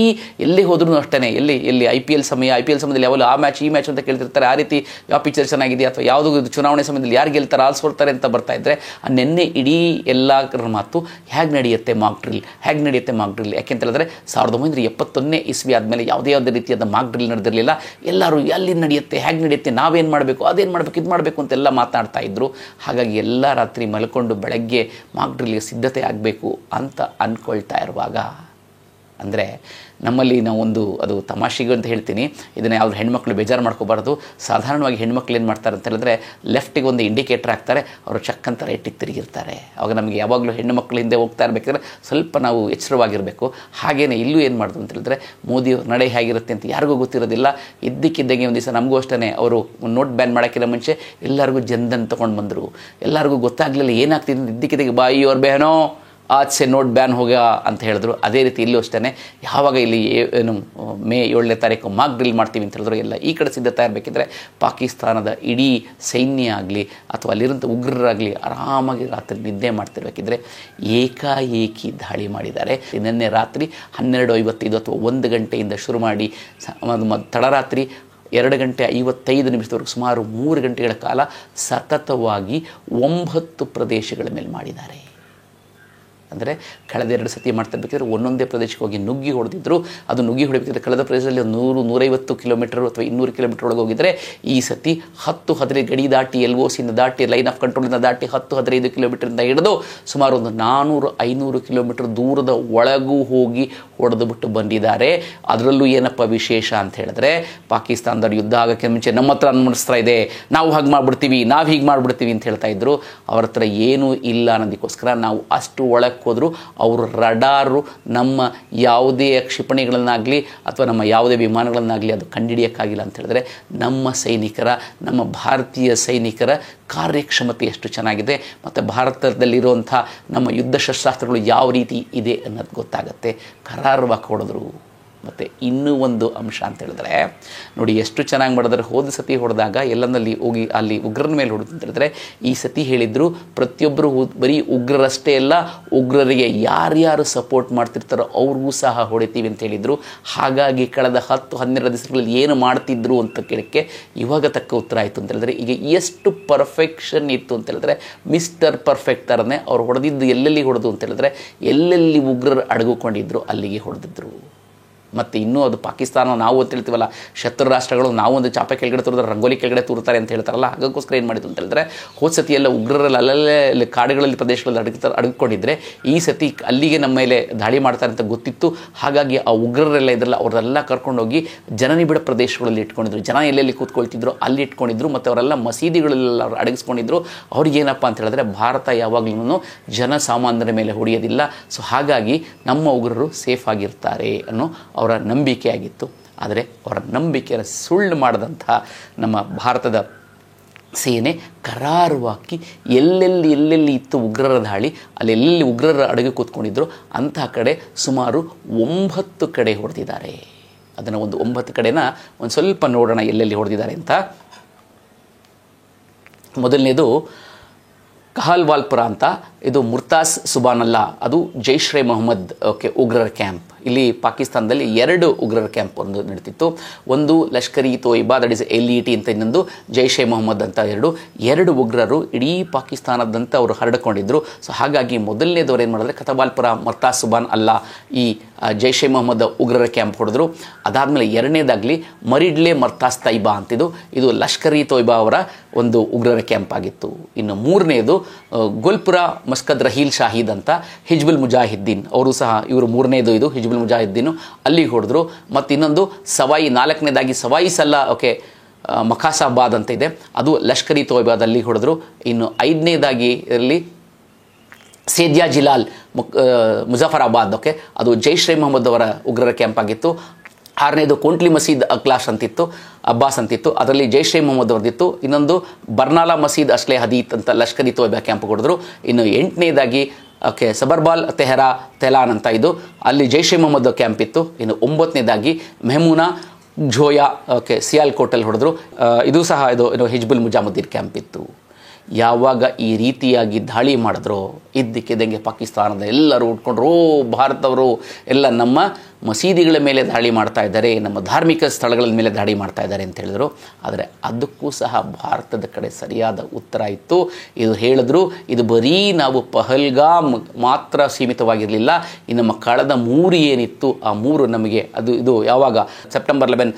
ಎಲ್ಲಿ ಹೋದ್ರೂ ಅಷ್ಟೇ, ಎಲ್ಲಿ IPL ಸಮಯದಲ್ಲಿ ಯಾವಾಗಲೂ ಆ ಮ್ಯಾಚ್ ಈ ಮ್ಯಾಚ್ ಅಂತ ಕೇಳ್ತಿರ್ತಾರೆ. ಆ ರೀತಿ ಯಾವ ಪಿಕ್ಚರ್ ಚೆನ್ನಾಗಿದೆ ಅಥವಾ ಯಾವುದೋ ಚುನಾವಣೆ ಸಮಯದಲ್ಲಿ ಯಾರು ಗೆಲ್ತಾರೆ ಆಲ್ಸ್ಕೊಳ್ತಾರೆ ಅಂತ ಬರ್ತಾ ಇದ್ದರೆ, ನೆನ್ನೆ ಇಡೀ ಎಲ್ಲರ ಮಾತು ಹೇಗೆ ನಡೆಯುತ್ತೆ ಮಾಕ್ ಡ್ರಿಲ್. ಯಾಕೆಂತ ಹೇಳಿದ್ರೆ 1971ನೇ ಇಸ್ವಿ ಆದಮೇಲೆ ಯಾವುದೇ ರೀತಿಯಾದ ಮಾಕ್ ಡ್ರಿಲ್ ನಡೆದಿರಲಿಲ್ಲ. ಎಲ್ಲರೂ ಎಲ್ಲಿ ನಡೆಯುತ್ತೆ, ಹೇಗೆ ನಡೆಯುತ್ತೆ, ನಾವೇನು ಮಾಡಬೇಕು, ಅದೇನು ಮಾಡಬೇಕು, ಇದು ಮಾಡಬೇಕು ಅಂತೆಲ್ಲ ಮಾತನಾಡ್ತಾ ಇದ್ರು. ಹಾಗಾಗಿ ಎಲ್ಲ ರಾತ್ರಿ ಮಲ್ಕೊಂಡು ಬೆಳಗ್ಗೆ ಮಾಕ್ ಡ್ರಿಲ್ಗೆ ಸಿದ್ಧತೆ ಆಗಬೇಕು ಅಂತ ಅಂದ್ಕೊಳ್ತಾ ಇರುವಾಗ ಅಂದರೆ ನಮ್ಮಲ್ಲಿ ನಾವೊಂದು ಅದು ತಮಾಷೆಗೆ ಅಂತ ಹೇಳ್ತೀನಿ, ಇದನ್ನು ಯಾವ್ದು ಹೆಣ್ಮಕ್ಳು ಬೇಜಾರು ಮಾಡ್ಕೋಬಾರ್ದು. ಸಾಧಾರಣವಾಗಿ ಹೆಣ್ಮಕ್ಳು ಏನು ಮಾಡ್ತಾರೆ ಅಂತ ಹೇಳಿದ್ರೆ ಲೆಫ್ಟಿಗೆ ಒಂದು ಇಂಡಿಕೇಟರ್ ಹಾಕ್ತಾರೆ, ಅವರು ಚಕ್ ಅಂತ ರೈಟಿಗೆ ತಿರುಗಿರ್ತಾರೆ. ಆವಾಗ ನಮಗೆ ಯಾವಾಗಲೂ ಹೆಣ್ಣು ಮಕ್ಕಳು ಹಿಂದೆ ಹೋಗ್ತಾ ಇರಬೇಕಾದ್ರೆ ಸ್ವಲ್ಪ ನಾವು ಎಚ್ಚರವಾಗಿರಬೇಕು. ಹಾಗೆಯೇ ಇಲ್ಲೂ ಏನು ಮಾಡಿದ್ರು ಅಂತ ಹೇಳಿದ್ರೆ ಮೋದಿಯವ್ರ ನಡೆ ಹೇಗಿರುತ್ತೆ ಅಂತ ಯಾರಿಗೂ ಗೊತ್ತಿರೋದಿಲ್ಲ. ಇದ್ದಕ್ಕಿದ್ದಂಗೆ ಒಂದು ದಿವಸ ನಮಗೂ ಅಷ್ಟೇ ಅವರು ನೋಟ್ ಬ್ಯಾನ್ ಮಾಡೋಕ್ಕಿಂತ ಮುಂಚೆ ಎಲ್ಲರಿಗೂ ಜನ್ಧನ್ ತೊಗೊಂಡು ಬಂದರು. ಎಲ್ಲರಿಗೂ ಗೊತ್ತಾಗಲಿಲ್ಲ ಏನಾಗ್ತಿದೆ, ಇದ್ದಕ್ಕಿದ್ದಂಗೆ ಬಾಯಿ ಅವ್ರ ಬೇನೋ ಆಜ್ ಸೆ ನೋಟ್ ಬ್ಯಾನ್ ಹೋಗ ಅಂತ ಹೇಳಿದ್ರು. ಅದೇ ರೀತಿ ಇಲ್ಲೂ ಅಷ್ಟೇ ಯಾವಾಗ ಇಲ್ಲಿ ಏನು ಮೇ 7ನೇ ತಾರೀಕು ಮಾಕ್ ಡ್ರಿಲ್ ಮಾಡ್ತೀವಿ ಅಂತ ಹೇಳಿದ್ರು, ಎಲ್ಲ ಈ ಕಡೆ ಸಿದ್ಧತೆ ಇರಬೇಕಿದ್ರೆ ಪಾಕಿಸ್ತಾನದ ಇಡೀ ಸೈನ್ಯ ಆಗಲಿ ಅಥವಾ ಅಲ್ಲಿರೋಂಥ ಉಗ್ರರಾಗಲಿ ಆರಾಮಾಗಿ ರಾತ್ರಿ ನಿದ್ದೆ ಮಾಡ್ತಿರ್ಬೇಕಿದ್ರೆ ಏಕಾಏಕಿ ದಾಳಿ ಮಾಡಿದ್ದಾರೆ. ನಿನ್ನೆ ರಾತ್ರಿ 12:55 ಅಥವಾ 1 ಗಂಟೆಯಿಂದ ಶುರು ಮಾಡಿ ತಡರಾತ್ರಿ 2 ಗಂಟೆ 55 ನಿಮಿಷದವರೆಗೂ ಸುಮಾರು 3 ಗಂಟೆಗಳ ಕಾಲ ಸತತವಾಗಿ 9 ಪ್ರದೇಶಗಳ ಮೇಲೆ ಮಾಡಿದ್ದಾರೆ. ಅಂದರೆ ಕಳೆದ 2 ಸತಿ ಮಾಡ್ತಿರ್ಬೇಕಾದ್ರೆ ಒಂದೊಂದೇ ಪ್ರದೇಶಕ್ಕೆ ಹೋಗಿ ನುಗ್ಗಿ ಹೊಡೆದಿದ್ರು. ಅದು ನುಗ್ಗಿ ಹೊಡಿಬೇಕಾದ್ರೆ ಕಳೆದ ಪ್ರದೇಶದಲ್ಲಿ 100-150 ಕಿಲೋಮೀಟರ್ ಅಥವಾ 200 ಕಿಲೋಮೀಟರ್ ಒಳಗೆ ಹೋಗಿದ್ರೆ ಈ ಸತಿ 10-15 ಗಡಿ ದಾಟಿ LOCಯಿಂದ ದಾಟಿ ಲೈನ್ ಆಫ್ ಕಂಟ್ರೋಲಿಂದ ದಾಟಿ 10-15 ಕಿಲೋಮೀಟರಿಂದ ಹಿಡಿದು ಸುಮಾರು ಒಂದು 400-500 ಕಿಲೋಮೀಟರ್ ದೂರದ ಒಳಗೂ ಹೋಗಿ ಹೊಡೆದುಬಿಟ್ಟು ಬಂದಿದ್ದಾರೆ. ಅದರಲ್ಲೂ ಏನಪ್ಪ ವಿಶೇಷ ಅಂತ ಹೇಳಿದ್ರೆ ಪಾಕಿಸ್ತಾನದವ್ರು ಯುದ್ಧ ಆಗೋಕ್ಕೆ ಮುಂಚೆ ನಮ್ಮ ಹತ್ರ ಅನುಮತಿಸ್ತಾ ಇದೆ, ನಾವು ಹಾಗೆ ಮಾಡಿಬಿಡ್ತೀವಿ, ನಾವು ಹೀಗೆ ಮಾಡಿಬಿಡ್ತೀವಿ ಅಂತ ಹೇಳ್ತಾ ಇದ್ರು. ಅವ್ರ ಹತ್ರ ಏನೂ ಇಲ್ಲ ಅನ್ನೋದಕ್ಕೋಸ್ಕರ ನಾವು ಅಷ್ಟು ಒಳಗೆ ಹೋದ್ರು ಅವರು ರಡಾರು ನಮ್ಮ ಯಾವುದೇ ಕ್ಷಿಪಣಿಗಳನ್ನಾಗಲಿ ಅಥವಾ ನಮ್ಮ ಯಾವುದೇ ವಿಮಾನಗಳನ್ನಾಗಲಿ ಅದು ಕಂಡುಹಿಡಿಯೋಕ್ಕಾಗಿಲ್ಲ ಅಂತ ಹೇಳಿದ್ರೆ ನಮ್ಮ ಸೈನಿಕರ, ನಮ್ಮ ಭಾರತೀಯ ಸೈನಿಕರ ಕಾರ್ಯಕ್ಷಮತೆ ಎಷ್ಟು ಚೆನ್ನಾಗಿದೆ ಮತ್ತು ಭಾರತದಲ್ಲಿರುವಂಥ ನಮ್ಮ ಯುದ್ಧ ಶಸ್ತ್ರಾಸ್ತ್ರಗಳು ಯಾವ ರೀತಿ ಇದೆ ಅನ್ನೋದು ಗೊತ್ತಾಗುತ್ತೆ. ಕರಾರುವಾಗಿ ಹೊಡೆದ್ರು. ಮತ್ತು ಇನ್ನೂ ಒಂದು ಅಂಶ ಅಂತ ಹೇಳಿದ್ರೆ ನೋಡಿ ಎಷ್ಟು ಚೆನ್ನಾಗಿ ಮಾಡಿದ್ರೆ, ಹೋದ ಸತಿ ಹೊಡೆದಾಗ ಎಲ್ಲನಲ್ಲಿ ಹೋಗಿ ಅಲ್ಲಿ ಉಗ್ರನ ಮೇಲೆ ಹೊಡೆದು ಅಂತ ಹೇಳಿದ್ರೆ ಈ ಸತಿ ಹೇಳಿದ್ರು ಪ್ರತಿಯೊಬ್ಬರು ಬರೀ ಉಗ್ರರಷ್ಟೇ ಅಲ್ಲ, ಉಗ್ರರಿಗೆ ಯಾರ್ಯಾರು ಸಪೋರ್ಟ್ ಮಾಡ್ತಿರ್ತಾರೋ ಅವ್ರಿಗೂ ಸಹ ಹೊಡಿತೀವಿ ಅಂತ ಹೇಳಿದರು. ಹಾಗಾಗಿ ಕಳೆದ 10-12 ದಿವಸಗಳಲ್ಲಿ ಏನು ಮಾಡ್ತಿದ್ರು ಅಂತ ಕೇಳಕ್ಕೆ ಇವಾಗ ತಕ್ಕ ಉತ್ತರ ಆಯಿತು ಅಂತ ಹೇಳಿದ್ರೆ ಈಗ ಎಷ್ಟು ಪರ್ಫೆಕ್ಷನ್ ಇತ್ತು ಅಂತ ಹೇಳಿದ್ರೆ ಮಿಸ್ಟರ್ ಪರ್ಫೆಕ್ಟ್ ಥರನೇ ಅವ್ರು ಹೊಡೆದಿದ್ದು ಎಲ್ಲೆಲ್ಲಿ ಹೊಡೆದು ಅಂತ ಹೇಳಿದ್ರೆ ಎಲ್ಲೆಲ್ಲಿ ಉಗ್ರರು ಅಡಗುಕೊಂಡಿದ್ರು ಅಲ್ಲಿಗೆ ಹೊಡೆದಿದ್ರು. ಮತ್ತು ಇನ್ನೂ ಅದು ಪಾಕಿಸ್ತಾನ ನಾವು ಅಂತ ಹೇಳ್ತೀವಲ್ಲ, ಶತ್ರು ರಾಷ್ಟ್ರಗಳು ನಾವು ಒಂದು ಚಾಪೆ ಕೆಳಗಡೆ ತೂರಿದ್ರೆ ರಂಗೋಲಿ ಕೆಳಗಡೆ ತೂರ್ತಾರೆ ಅಂತ ಹೇಳ್ತಾರಲ್ಲ, ಹಾಗೋಸ್ಕರ ಏನು ಮಾಡಿದ್ರು ಅಂತ ಹೇಳಿದ್ರೆ ಹೋದ ಸತಿ ಎಲ್ಲ ಉಗ್ರರಲ್ಲಿ ಅಲ್ಲಲ್ಲೇ ಕಾಡುಗಳಲ್ಲಿ ಪ್ರದೇಶಗಳಲ್ಲಿ ಅಡಗಿಕೊಂಡಿದ್ರೆ ಈ ಸತಿ ಅಲ್ಲಿಗೆ ನಮ್ಮ ಮೇಲೆ ದಾಳಿ ಮಾಡ್ತಾರೆ ಅಂತ ಗೊತ್ತಿತ್ತು. ಹಾಗಾಗಿ ಆ ಉಗ್ರರೆಲ್ಲ ಇದ್ರಲ್ಲ ಅವ್ರನ್ನೆಲ್ಲ ಕರ್ಕೊಂಡೋಗಿ ಜನನಿಬಿಡ ಪ್ರದೇಶಗಳಲ್ಲಿ ಇಟ್ಕೊಂಡಿದ್ರು. ಜನ ಎಲ್ಲೆಲ್ಲಿ ಕೂತ್ಕೊಳ್ತಿದ್ರು ಅಲ್ಲಿ ಇಟ್ಕೊಂಡಿದ್ರು ಮತ್ತು ಅವರೆಲ್ಲ ಮಸೀದಿಗಳೆಲ್ಲ ಅವ್ರು ಅಡಗಿಸ್ಕೊಂಡಿದ್ರು. ಅವ್ರಿಗೇನಪ್ಪ ಅಂತ ಹೇಳಿದ್ರೆ ಭಾರತ ಯಾವಾಗಲೂ ಜನಸಾಮಾನ್ಯರ ಮೇಲೆ ಹೊಡೆಯೋದಿಲ್ಲ, ಸೊ ಹಾಗಾಗಿ ನಮ್ಮ ಉಗ್ರರು ಸೇಫ್ ಆಗಿರ್ತಾರೆ ಅನ್ನೋ ಅವರ ನಂಬಿಕೆ ಆಗಿತ್ತು. ಆದರೆ ಅವರ ನಂಬಿಕೆಯನ್ನು ಸುಳ್ಳು ಮಾಡಿದಂತಹ ನಮ್ಮ ಭಾರತದ ಸೇನೆ ಕರಾರುವಾಗಿ ಎಲ್ಲೆಲ್ಲಿ ಇತ್ತು ಉಗ್ರರ ದಾಳಿ, ಅಲ್ಲೆಲ್ಲಿ ಉಗ್ರರ ಅಡಗಿ ಕೂತ್ಕೊಂಡಿದ್ರು ಅಂತಹ ಕಡೆ ಸುಮಾರು 9 ಕಡೆ ಹೊಡೆದಿದ್ದಾರೆ. ಅದನ್ನು ಒಂದು 9 ಕಡೆನ ಒಂದು ಸ್ವಲ್ಪ ನೋಡೋಣ ಎಲ್ಲೆಲ್ಲಿ ಹೊಡೆದಿದ್ದಾರೆ ಅಂತ. ಮೊದಲನೇದು ಕಹಲ್ವಾಲ್ಪುರ ಅಂತ, ಇದು ಮುರ್ತಾಸ್ ಸುಬಾನಲ್ಲಾ, ಅದು ಜೈಷ್ ಎ ಮೊಹಮ್ಮದ್ ಉಗ್ರರ ಕ್ಯಾಂಪ್. ಇಲ್ಲಿ ಪಾಕಿಸ್ತಾನದಲ್ಲಿ 2 ಉಗ್ರರ ಕ್ಯಾಂಪ್ ಒಂದು ನಡೀತಿತ್ತು. ಒಂದು Lashkar E Toiba, that is LET ಅಂತ, ಇನ್ನೊಂದು ಜೈಷ್ ಎ ಮೊಹಮ್ಮದ್ ಅಂತ. ಎರಡು ಉಗ್ರರು ಇಡೀ ಪಾಕಿಸ್ತಾನದಂತ ಅವರು ಹರಡಿಕೊಂಡಿದ್ರು. ಸೊ ಹಾಗಾಗಿ ಮೊದಲನೇದವ್ರು ಏನು ಮಾಡಿದ್ರೆ ಕತವಾಲ್ಪುರ ಮುರ್ತಾಸ್ ಸುಬಾನ್ ಅಲ್ಲಾ ಈ ಜೈಷ್ ಎ ಮೊಹಮ್ಮದ್ ಉಗ್ರರ ಕ್ಯಾಂಪ್ ಹೊಡೆದ್ರು. ಅದಾದಮೇಲೆ ಎರಡನೇದಾಗಲಿ ಮರಿಡ್ಲೆ ಮರ್ತಾಸ್ ತೈಬಾ ಅಂತಿದ್ದು, ಇದು ಲಷ್ಕರ್ ಇ ತೊಯ್ಬಾ ಅವರ ಒಂದು ಉಗ್ರರ ಕ್ಯಾಂಪ್ ಆಗಿತ್ತು. ಇನ್ನು ಮೂರನೇದು ಗುಲ್ಪುರ ಮಸ್ಕದ್ ರಹೀಲ್ ಶಾಹೀದ್ ಅಂತ, ಹಿಜ್ಬುಲ್ ಮುಜಾಹಿದ್ದೀನ್ ಅವರು ಸಹ ಇವರು ಮೂರನೇದು, ಇದು ಹಿಜ್ಬುಲ್ ಮುಜಾಹಿದ್ದೀನು ಅಲ್ಲಿಗೆ ಹೊಡೆದ್ರು. ಮತ್ತು ಇನ್ನೊಂದು ನಾಲ್ಕನೇದಾಗಿ ಸವಾಯಿ ಸಲ್ಲಾ ಮಖಾಸಾಬಾದ್ ಅಂತ ಇದೆ, ಅದು ಲಷ್ಕರ್ ಇ ತೊಯ್ಬಾದಲ್ಲಿ ಹೊಡೆದ್ರು. ಇನ್ನು 5ನೇದಾಗಿ ಇದರಲ್ಲಿ ಸೇದ್ಯಾ ಜಿಲಾಲ್ ಮುಜಫರಾಬಾದ್, ಅದು ಜೈಷ್ ಎ ಮೊಹಮ್ಮದ್ ಅವರ ಉಗ್ರರ ಕ್ಯಾಂಪ್ ಆಗಿತ್ತು. 6ನೇದು ಕೋಂಟ್ಲಿ ಮಸೀದ್ ಅಬ್ಬಾಸ್ ಅಂತಿತ್ತು, ಅದರಲ್ಲಿ ಜೈಷ್ ಎ ಮೊಹಮ್ಮದ್ ಅವ್ರದ್ದಿತ್ತು. ಇನ್ನೊಂದು ಬರ್ನಾಲಾ ಮಸೀದ್ ಅಸ್ಲೆ ಹದೀತ್ ಅಂತ ಲಷ್ಕರ್ ಇ ತೊಯ್ಬಾ ಕ್ಯಾಂಪ್ ಹೊಡೆದ್ರು. ಇನ್ನು 8ನೇದಾಗಿ ಸಬರ್ಬಾಲ್ ತೆಹಲಾನ್ ಅಂತ, ಇದು ಅಲ್ಲಿ ಜೈಷ್ ಎ ಮೊಹಮ್ಮದ್ ಕ್ಯಾಂಪ್ ಇತ್ತು. ಇನ್ನು 9ನೇದಾಗಿ ಮೆಹಮೂನಾ ಝೋಯಾ ಸಿಯಾಲ್ಕೋಟಲ್ಲಿ ಹೊಡೆದ್ರು. ಇದು ಸಹ ಇದು ಹಿಜ್ಬುಲ್ ಮುಜಾಮುದ್ದೀನ್ ಕ್ಯಾಂಪ್ ಇತ್ತು. ಯಾವಾಗ ಈ ರೀತಿಯಾಗಿ ದಾಳಿ ಮಾಡಿದ್ರೋ ಇದ್ದಕ್ಕಿದ್ದಂಗೆ ಪಾಕಿಸ್ತಾನದ ಎಲ್ಲರೂ ಉಟ್ಕೊಂಡ್ರು, ಭಾರತವರು ಎಲ್ಲ ನಮ್ಮ ಮಸೀದಿಗಳ ಮೇಲೆ ದಾಳಿ ಮಾಡ್ತಾ ಇದ್ದಾರೆ, ನಮ್ಮ ಧಾರ್ಮಿಕ ಸ್ಥಳಗಳ ಮೇಲೆ ದಾಳಿ ಮಾಡ್ತಾ ಇದ್ದಾರೆ ಅಂತ ಹೇಳಿದ್ರು. ಆದರೆ ಅದಕ್ಕೂ ಸಹ ಭಾರತದ ಕಡೆ ಸರಿಯಾದ ಉತ್ತರ ಇತ್ತು. ಇದು ಹೇಳಿದ್ರು ಇದು ಬರೀ ನಾವು ಪಹಲ್ಗಾಮ್ ಮಾತ್ರ ಸೀಮಿತವಾಗಿರಲಿಲ್ಲ, ಈ ನಮ್ಮ ಕಳೆದ 3 ಏನಿತ್ತು ಆ 3 ನಮಗೆ ಇದು ಯಾವಾಗ ಸೆಪ್ಟೆಂಬರ್ 11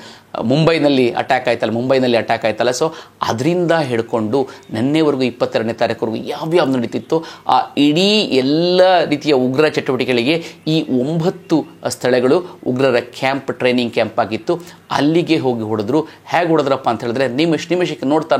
ಮುಂಬೈನಲ್ಲಿ ಅಟ್ಯಾಕ್ ಆಯ್ತಲ್ಲ. ಸೊ ಅದರಿಂದ ಹಿಡ್ಕೊಂಡು ನಿನ್ನೆವರೆಗೂ 22ನೇ ತಾರೀಕುವರೆಗೂ ಯಾವ್ಯಾವ ನಡೀತಿತ್ತು ಆ ಇಡೀ ಎಲ್ಲ ರೀತಿಯ ಉಗ್ರ ಚಟುವಟಿಕೆಗಳಿಗೆ ಈ 9 ಸ್ಥಳಗಳು ಉಗ್ರರ ಟ್ರೈನಿಂಗ್ ಕ್ಯಾಂಪ್ ಆಗಿತ್ತು. ಅಲ್ಲಿಗೆ ಹೋಗಿ ಹೊಡೆದ್ರು. ಹೇಗೆ ಹೊಡೆದ್ರಪ್ಪ ಅಂತ ಹೇಳಿದ್ರೆ ನಿಮಿಷಕ್ಕೆ ನೋಡ್ತಾ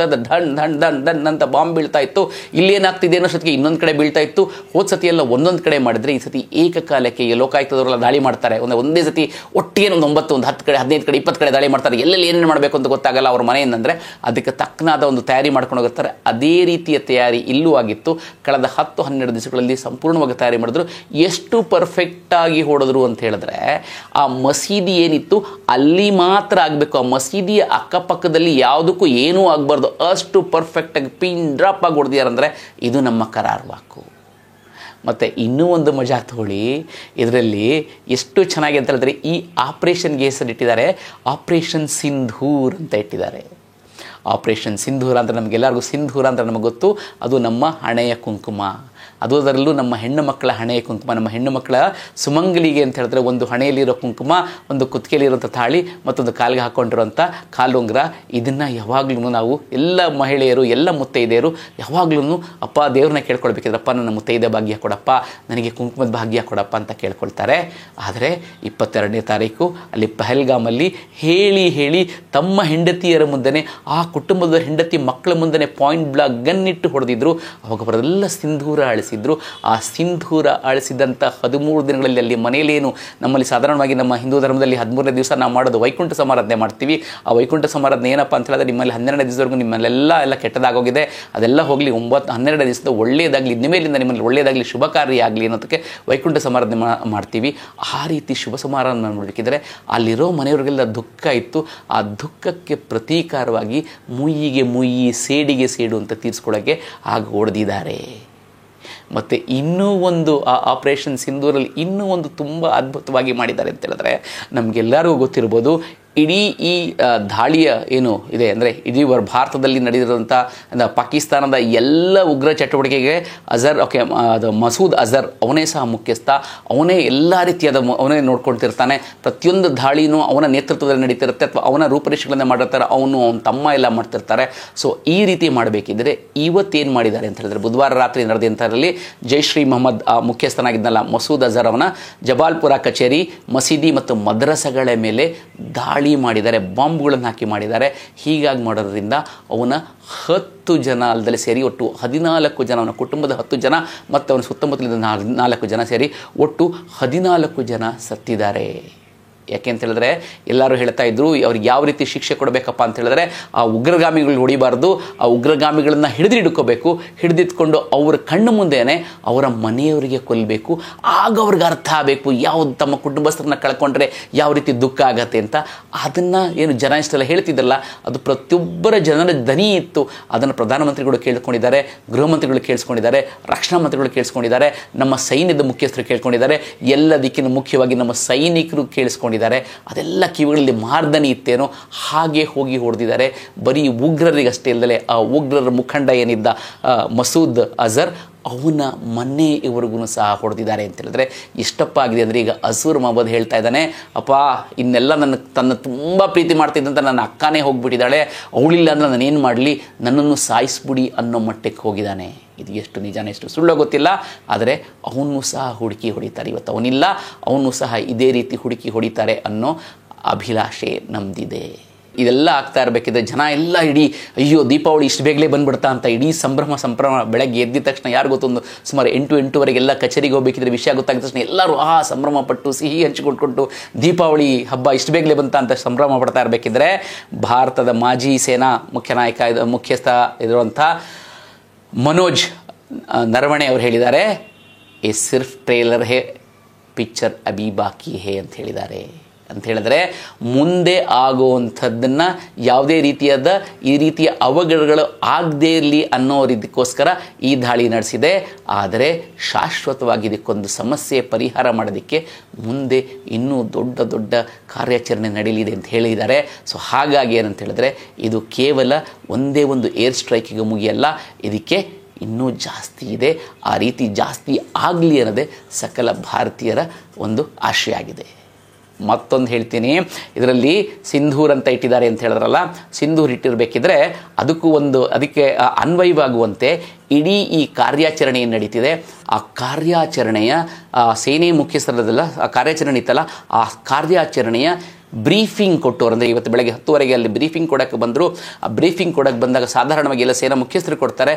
ಇದ್ದ ಧನ್ ಧನ್ ಧನ್ ಧನ್ ಅಂತ ಬಾಂಬ್ ಬೀಳ್ತಾ ಇತ್ತು. ಇಲ್ಲೇನಾಗ್ತಿದೆ ಅನ್ನೋಷ್ಟೊತ್ತಿಗೆ ಇನ್ನೊಂದು ಕಡೆ ಬೀಳ್ತಾ ಇತ್ತು. ಹೋದ ಸತಿ ಎಲ್ಲ ಒಂದೊಂದು ಕಡೆ ಮಾಡಿದ್ರೆ ಈ ಸತಿ ಏಕಕಾಲಕ್ಕೆ ಲೋಕಾಯುಕ್ತದವರೆಲ್ಲ ದಾಳಿ ಮಾಡ್ತಾರೆ. ಒಂದೇ ಸತಿ ಒಟ್ಟಿಗೆ ಒಂದು 9, 10 ಕಡೆ, 15 ಕಡೆ, 20 ಕಡೆ ದಾಳಿ ಮಾಡ್ತಾರೆ. ಎಲ್ಲೆಲ್ಲಿ ಏನೇನು ಮಾಡಬೇಕು ಅಂತ ಗೊತ್ತಾಗಲ್ಲ ಅವ್ರ ಮನೆಯಿಂದಂದರೆ. ಅದಕ್ಕೆ ತಕ್ಕನಾದ ಒಂದು ತಯಾರಿ ಮಾಡ್ಕೊಂಡು ಹೋಗಿರ್ತಾರೆ. ಅದೇ ರೀತಿಯ ತಯಾರಿ ಇಲ್ಲೂ ಆಗಿತ್ತು. ಕಳೆದ 10-12 ದಿವಸಗಳಲ್ಲಿ ಸಂಪೂರ್ಣವಾಗಿ ತಯಾರಿ ಮಾಡಿದ್ರು. ಎಷ್ಟು ಪರ್ಫೆಕ್ಟಾಗಿ ಹೊಡೆದ್ರು ಅಂತ ಹೇಳಿದ್ರೆ ಆ ಮಸೀದಿ ಏನಿತ್ತು ಅಲ್ಲಿ ಮಾತ್ರ ಆಗಬೇಕು. ಆ ಮಸೀದಿಯ ಅಕ್ಕಪಕ್ಕದಲ್ಲಿ ಯಾವುದಕ್ಕೂ ಏನೂ ಆಗಬಾರ್ದು. ಅಷ್ಟು ಪರ್ಫೆಕ್ಟಾಗಿ ಪಿನ್ ಡ್ರಾಪ್ ಆಗಿ ಹೊಡೆದಿಯಾರಂದರೆ ಇದು ನಮ್ಮ ಕರಾರ್ವಾಕು. ಮತ್ತು ಇನ್ನೂ ಒಂದು ಮಜಾ ತಗೊಳ್ಳಿ, ಇದರಲ್ಲಿ ಎಷ್ಟು ಚೆನ್ನಾಗಿ ಅಂತ ಹೇಳಿದ್ರೆ ಈ ಆಪ್ರೇಷನ್ಗೆ ಹೆಸರಿಟ್ಟಿದ್ದಾರೆ ಆಪರೇಷನ್ ಸಿಂಧೂರ್ ಅಂತ ಇಟ್ಟಿದ್ದಾರೆ. ಆಪರೇಷನ್ ಸಿಂಧೂರ ಅಂದರೆ ನಮಗೆಲ್ಲರಿಗೂ ಸಿಂಧೂರ ಅಂದರೆ ನಮಗೆ ಗೊತ್ತು, ಅದು ನಮ್ಮ ಹಣೆಯ ಕುಂಕುಮ. ಅದರಲ್ಲೂ ನಮ್ಮ ಹೆಣ್ಣು ಮಕ್ಕಳ ಹಣೆಯ ಕುಂಕುಮ. ನಮ್ಮ ಹೆಣ್ಣು ಮಕ್ಕಳ ಸುಮಂಗಲಿಗೆ ಅಂತ ಹೇಳಿದ್ರೆ ಒಂದು ಹಣೆಯಲ್ಲಿರೋ ಕುಂಕುಮ, ಒಂದು ಕುತ್ತಿಗೆಯಲ್ಲಿರೋಂಥ ತಾಳಿ, ಮತ್ತೊಂದು ಕಾಲಿಗೆ ಹಾಕ್ಕೊಂಡಿರೋಂಥ ಕಾಲುಂಗುರ. ಇದನ್ನು ಯಾವಾಗಲೂ ನಾವು ಎಲ್ಲ ಮಹಿಳೆಯರು, ಎಲ್ಲ ಮುತ್ತೈದೆಯರು ಯಾವಾಗಲೂ ಅಪ್ಪ ದೇವ್ರನ್ನ ಕೇಳ್ಕೊಳ್ಬೇಕಿದ್ರಪ್ಪ ನನ್ನ ಮುತ್ತೈದೆ ಭಾಗ್ಯ ಕೊಡಪ್ಪ, ನನಗೆ ಕುಂಕುಮದ ಭಾಗ್ಯ ಕೊಡಪ್ಪ ಅಂತ ಕೇಳ್ಕೊಳ್ತಾರೆ. ಆದರೆ 22ನೇ ತಾರೀಕು ಅಲ್ಲಿ ಪಹಲ್ಗಾಮಲ್ಲಿ ಹೇಳಿ ತಮ್ಮ ಹೆಂಡತಿಯರ ಮುಂದೆನೇ, ಆ ಕುಟುಂಬದ ಹೆಂಡತಿ ಮಕ್ಕಳ ಮುಂದೆ ಪಾಯಿಂಟ್ ಬ್ಲಾಕ್ ಗನ್ನಿಟ್ಟು ಹೊಡೆದಿದ್ರು. ಅವಾಗ ಅವರೆಲ್ಲ ಸಿಂಧೂರ ಅಳಿಸಿದ್ರು. ಆ ಸಿಂಧೂರ ಅಳಿಸಿದಂಥ 13 ದಿನಗಳಲ್ಲಿ ಅಲ್ಲಿ ಮನೆಯಲ್ಲೇನು ನಮ್ಮಲ್ಲಿ ಸಾಧಾರಣವಾಗಿ ನಮ್ಮ ಹಿಂದೂ ಧರ್ಮದಲ್ಲಿ 13ನೇ ದಿವಸ ನಾವು ಮಾಡೋದು ವೈಕುಂಠ ಸಮಾರಾಧನೆ ಮಾಡ್ತೀವಿ. ಆ ವೈಕುಂಠ ಸಮಾರಾಧನೆ ಏನಪ್ಪ ಅಂತ ಹೇಳಿದ್ರೆ ನಿಮ್ಮಲ್ಲಿ 12ನೇ ದಿವಸವರೆಗೂ ನಿಮ್ಮಲ್ಲೆಲ್ಲ ಕೆಟ್ಟದಾಗೋಗಿದೆ, ಅದೆಲ್ಲ ಹೋಗಲಿ, 12ನೇ ದಿವಸದ ಒಳ್ಳೆಯದಾಗಲಿ, ಇನ್ಮೇಲಿಂದ ನಿಮ್ಮಲ್ಲಿ ಒಳ್ಳೆಯದಾಗಲಿ, ಶುಭ ಕಾರ್ಯ ಆಗಲಿ ಅನ್ನೋದಕ್ಕೆ ವೈಕುಂಠ ಸಮಾರಾಧನೆ ಮಾಡ್ತೀವಿ. ಆ ರೀತಿ ಶುಭ ಸಮಾರಾಧನೆ ಮಾಡಬೇಕಿದ್ರೆ ಅಲ್ಲಿರೋ ಮನೆಯವರಿಗೆಲ್ಲ ದುಃಖ ಇತ್ತು. ಆ ದುಃಖಕ್ಕೆ ಪ್ರತೀಕಾರವಾಗಿ ಮುಯ್ಯಿಗೆ ಮುಯ್ಯಿ, ಸೇಡಿಗೆ ಸೇಡು ಅಂತ ತೀರಿಸ್ಕೊಳ್ಳೋಕ್ಕೆ ಆಗ ಹೊಡೆದಿದ್ದಾರೆ. ಮತ್ತು ಇನ್ನೂ ಒಂದು ಆ ಆಪರೇಷನ್ ಸಿಂಧೂರಲ್ಲಿ ಇನ್ನೂ ಒಂದು ತುಂಬ ಅದ್ಭುತವಾಗಿ ಮಾಡಿದ್ದಾರೆ ಅಂತ ಹೇಳಿದ್ರೆ ನಮಗೆಲ್ಲರಿಗೂ ಗೊತ್ತಿರ್ಬೋದು. ಇಡೀ ಈ ದಾಳಿಯ ಏನು ಇದೆ ಅಂದರೆ ಇಡೀ ಭಾರತದಲ್ಲಿ ನಡೆದಿರೋಂಥ ಪಾಕಿಸ್ತಾನದ ಎಲ್ಲ ಉಗ್ರ ಚಟುವಟಿಕೆಗೆ ಅದು ಮಸೂದ್ ಅಜರ್ ಅವನೇ ಸಹ ಮುಖ್ಯಸ್ಥ. ಅವನೇ ಎಲ್ಲ ರೀತಿಯಾದ ಅವನೇ ನೋಡ್ಕೊಳ್ತಿರ್ತಾನೆ. ಪ್ರತಿಯೊಂದು ದಾಳಿನೂ ಅವನ ನೇತೃತ್ವದಲ್ಲಿ ನಡೀತಿರುತ್ತೆ, ಅಥವಾ ಅವನ ರೂಪರೇಷೆಗಳನ್ನು ಮಾಡಿರ್ತಾರೆ, ಅವನ ತಮ್ಮ ಎಲ್ಲ ಮಾಡ್ತಿರ್ತಾರೆ. ಸೊ ಈ ರೀತಿ ಮಾಡಬೇಕಿದ್ರೆ ಇವತ್ತೇನು ಮಾಡಿದ್ದಾರೆ ಅಂತ ಹೇಳಿದ್ರೆ ಬುಧವಾರ ರಾತ್ರಿ ನಡೆದಂಥದ್ರಲ್ಲಿ ಜೈಷ್ ಇ ಮೊಹಮ್ಮದ್ ಮುಖ್ಯಸ್ಥನಾಗಿದ್ದಲ್ಲ ಮಸೂದ್ ಅಜರ್ ಅವನ ಜಬಾಲ್ಪುರ ಕಚೇರಿ, ಮಸೀದಿ ಮತ್ತು ಮದ್ರಸಗಳ ಮೇಲೆ ದಾಳಿ ಮಾಡಿದ್ದಾರೆ, ಬಾಂಬ್ಗಳನ್ನು ಹಾಕಿ ಮಾಡಿದ್ದಾರೆ. ಹೀಗಾಗಿ ಮಾಡೋದ್ರಿಂದ ಅವನ 10 ಜನ ಅಲ್ಲದೆ ಸೇರಿ ಒಟ್ಟು 14 ಜನ, ಅವನ ಕುಟುಂಬದ 10 ಜನ ಮತ್ತು ಅವನ ಸುತ್ತಮುತ್ತಲಿದ್ದ 4 ಜನ ಸೇರಿ ಒಟ್ಟು 14 ಜನ ಸತ್ತಿದ್ದಾರೆ. ಯಾಕೆ ಅಂತ ಹೇಳಿದ್ರೆ ಎಲ್ಲರೂ ಹೇಳ್ತಾ ಇದ್ರು ಅವ್ರಿಗೆ ಯಾವ ರೀತಿ ಶಿಕ್ಷೆ ಕೊಡಬೇಕಪ್ಪ ಅಂತ ಹೇಳಿದ್ರೆ ಆ ಉಗ್ರಗಾಮಿಗಳು ಹೊಡಿಬಾರ್ದು, ಆ ಉಗ್ರಗಾಮಿಗಳನ್ನು ಹಿಡಿದಿಟ್ಕೋಬೇಕು, ಹಿಡಿದಿಟ್ಕೊಂಡು ಅವ್ರ ಕಣ್ಣು ಮುಂದೆನೇ ಅವರ ಮನೆಯವರಿಗೆ ಕೊಲ್ಲಬೇಕು. ಆಗ ಅವ್ರಿಗೆ ಅರ್ಥ ಆಗಬೇಕು ಯಾವುದು ತಮ್ಮ ಕುಟುಂಬಸ್ಥರನ್ನ ಕಳ್ಕೊಂಡ್ರೆ ಯಾವ ರೀತಿ ದುಃಖ ಆಗತ್ತೆ ಅಂತ. ಅದನ್ನು ಏನು ಜನ ಇಷ್ಟೆಲ್ಲ ಹೇಳ್ತಿದ್ದಲ್ಲ, ಅದು ಪ್ರತಿಯೊಬ್ಬರ ಜನರ ಧ್ವನಿ ಇತ್ತು. ಅದನ್ನು ಪ್ರಧಾನಮಂತ್ರಿಗಳು ಕೇಳ್ಕೊಂಡಿದ್ದಾರೆ, ಗೃಹ ಮಂತ್ರಿಗಳು ಕೇಳಿಸ್ಕೊಂಡಿದ್ದಾರೆ, ರಕ್ಷಣಾ ಮಂತ್ರಿಗಳು ಕೇಳಿಸ್ಕೊಂಡಿದ್ದಾರೆ, ನಮ್ಮ ಸೈನ್ಯದ ಮುಖ್ಯಸ್ಥರು ಕೇಳ್ಕೊಂಡಿದ್ದಾರೆ, ಎಲ್ಲದಕ್ಕಿಂತ ಮುಖ್ಯವಾಗಿ ನಮ್ಮ ಸೈನಿಕರು ಕೇಳಿಸ್ಕೊಂಡಿದ್ದಾರೆ. ಅದೆಲ್ಲ ಕಿವಿಗಳಲ್ಲಿ ಮಾರ್ದನಿ ಇತ್ತೇನೋ ಹಾಗೆ ಹೋಗಿ ಹೊಡೆದಿದ್ದಾರೆ. ಬರೀ ಉಗ್ರರಿಗಷ್ಟೇ ಇಲ್ಲದೆ ಆ ಉಗ್ರರ ಮುಖಂಡ ಏನಿದ್ದ ಮಸೂದ್ ಅಜರ್ ಅವನ ಮನೆಯವರೆಗೂ ಸಹ ಹೊಡೆದಿದ್ದಾರೆ ಅಂತ ಹೇಳಿದ್ರೆ ಇಷ್ಟಪ್ಪ ಆಗಿದೆ. ಅಂದರೆ ಈಗ ಅಸೂರ್ ಮೊಹಮ್ಮದ್ ಹೇಳ್ತಾ ಇದ್ದಾನೆ, ಅಪ್ಪ ಇನ್ನೆಲ್ಲ ತನ್ನ ತುಂಬ ಪ್ರೀತಿ ಮಾಡ್ತಿದ್ದಂಥ ನನ್ನ ಅಕ್ಕನೇ ಹೋಗ್ಬಿಟ್ಟಿದ್ದಾಳೆ, ಅವಳಿಲ್ಲ ಅಂದರೆ ನಾನೇನು ಮಾಡಲಿ, ನನ್ನನ್ನು ಸಾಯಿಸ್ಬಿಡಿ ಅನ್ನೋ ಮಟ್ಟಕ್ಕೆ ಹೋಗಿದ್ದಾನೆ. ಇದು ಎಷ್ಟು ನಿಜಾನ ಎಷ್ಟು ಸುಳ್ಳು ಗೊತ್ತಿಲ್ಲ, ಆದರೆ ಅವನು ಸಹ ಹುಡುಕಿ ಹೊಡಿತಾರೆ. ಇವತ್ತು ಅವನಿಲ್ಲ, ಅವನು ಸಹ ಇದೇ ರೀತಿ ಹುಡುಕಿ ಹೊಡಿತಾರೆ ಅನ್ನೋ ಅಭಿಲಾಷೆ ನಮ್ದಿದೆ. ಇದೆಲ್ಲ ಆಗ್ತಾ ಇರಬೇಕಿದ್ರೆ ಜನ ಎಲ್ಲ ಇಡೀ ಅಯ್ಯೋ ದೀಪಾವಳಿ ಇಷ್ಟು ಬೇಗಲೇ ಬಂದುಬಿಡ್ತಾ ಅಂತ ಇಡೀ ಸಂಭ್ರಮ ಬೆಳಗ್ಗೆ ಎದ್ದಿದ ತಕ್ಷಣ ಯಾರು ಗೊತ್ತೊಂದು ಸುಮಾರು 8-8:15 ಕಚೇರಿಗೆ ಹೋಗಬೇಕಿದ್ರೆ ವಿಷಯ ಗೊತ್ತಾಗಿದ ತಕ್ಷಣ ಎಲ್ಲರೂ ಸಂಭ್ರಮ ಪಟ್ಟು ಸಿಹಿ ಹಂಚಿಕೊಟ್ಕೊಂಡು ದೀಪಾವಳಿ ಹಬ್ಬ ಇಷ್ಟು ಬೇಗಲೇ ಬಂತ ಅಂತ ಸಂಭ್ರಮ ಪಡ್ತಾ ಇರಬೇಕಿದ್ರೆ ಭಾರತದ ಮಾಜಿ ಸೇನಾ ಮುಖ್ಯಸ್ಥ ಇರುವಂಥ ಮನೋಜ್ ನರವಣೆ ಅವರು ಹೇಳಿದ್ದಾರೆ, ಎ ಸಿರ್ಫ್ ಟ್ರೇಲರ್ ಹೇ ಪಿಕ್ಚರ್ ಅಭಿ ಬಾಕಿ ಹೇ ಅಂತ ಹೇಳಿದ್ದಾರೆ. ಅಂತ ಹೇಳಿದ್ರೆ ಮುಂದೆ ಆಗುವಂಥದ್ದನ್ನು ಯಾವುದೇ ರೀತಿಯಾದ ಈ ರೀತಿಯ ಅವಘಡಗಳು ಆಗದೇ ಇರಲಿ ಅನ್ನೋ ರೀತಿಗೋಸ್ಕರ ಈ ದಾಳಿ ನಡೆಸಿದೆ. ಆದರೆ ಶಾಶ್ವತವಾಗಿ ಇದಕ್ಕೊಂದು ಸಮಸ್ಯೆ ಪರಿಹಾರ ಮಾಡೋದಕ್ಕೆ ಮುಂದೆ ಇನ್ನೂ ದೊಡ್ಡ ದೊಡ್ಡ ಕಾರ್ಯಾಚರಣೆ ನಡೆಯಲಿದೆ ಅಂತ ಹೇಳಿದ್ದಾರೆ. ಸೊ ಹಾಗಾಗಿ ಏನಂತ ಹೇಳಿದ್ರೆ ಇದು ಕೇವಲ ಒಂದೇ ಒಂದು ಏರ್ ಸ್ಟ್ರೈಕಿಗೆ ಮುಗಿಯಲ್ಲ, ಇದಕ್ಕೆ ಇನ್ನೂ ಜಾಸ್ತಿ ಇದೆ. ಆ ರೀತಿ ಜಾಸ್ತಿ ಆಗಲಿ ಅನ್ನೋದೇ ಸಕಲ ಭಾರತೀಯರ ಒಂದು ಆಶೆ ಆಗಿದೆ. ಮತ್ತೊಂದು ಹೇಳ್ತೀನಿ, ಇದರಲ್ಲಿ ಸಿಂಧೂರ್ ಅಂತ ಇಟ್ಟಿದ್ದಾರೆ ಅಂತ ಹೇಳಿದ್ರಲ್ಲ, ಸಿಂಧೂರ್ ಇಟ್ಟಿರಬೇಕಿದ್ರೆ ಅದಕ್ಕೆ ಅನ್ವಯವಾಗುವಂತೆ ಇಡೀ ಈ ಕಾರ್ಯಾಚರಣೆ ಏನು ನಡೀತಿದೆ ಆ ಕಾರ್ಯಾಚರಣೆಯ ಸೇನೆ ಮುಖ್ಯಸ್ಥರದಲ್ಲ, ಆ ಕಾರ್ಯಾಚರಣೆ ಇತ್ತಲ್ಲ, ಆ ಕಾರ್ಯಾಚರಣೆಯ ಬ್ರೀಫಿಂಗ್ ಕೊಟ್ಟವರು, ಅಂದರೆ ಇವತ್ತು ಬೆಳಗ್ಗೆ 10 ಅಲ್ಲಿ ಬ್ರೀಫಿಂಗ್ ಕೊಡೋಕ್ಕೆ ಬಂದರು. ಆ ಬ್ರೀಫಿಂಗ್ ಕೊಡೋಕ್ಕೆ ಬಂದಾಗ ಸಾಧಾರಣವಾಗಿ ಎಲ್ಲ ಸೇನಾ ಮುಖ್ಯಸ್ಥರು ಕೊಡ್ತಾರೆ,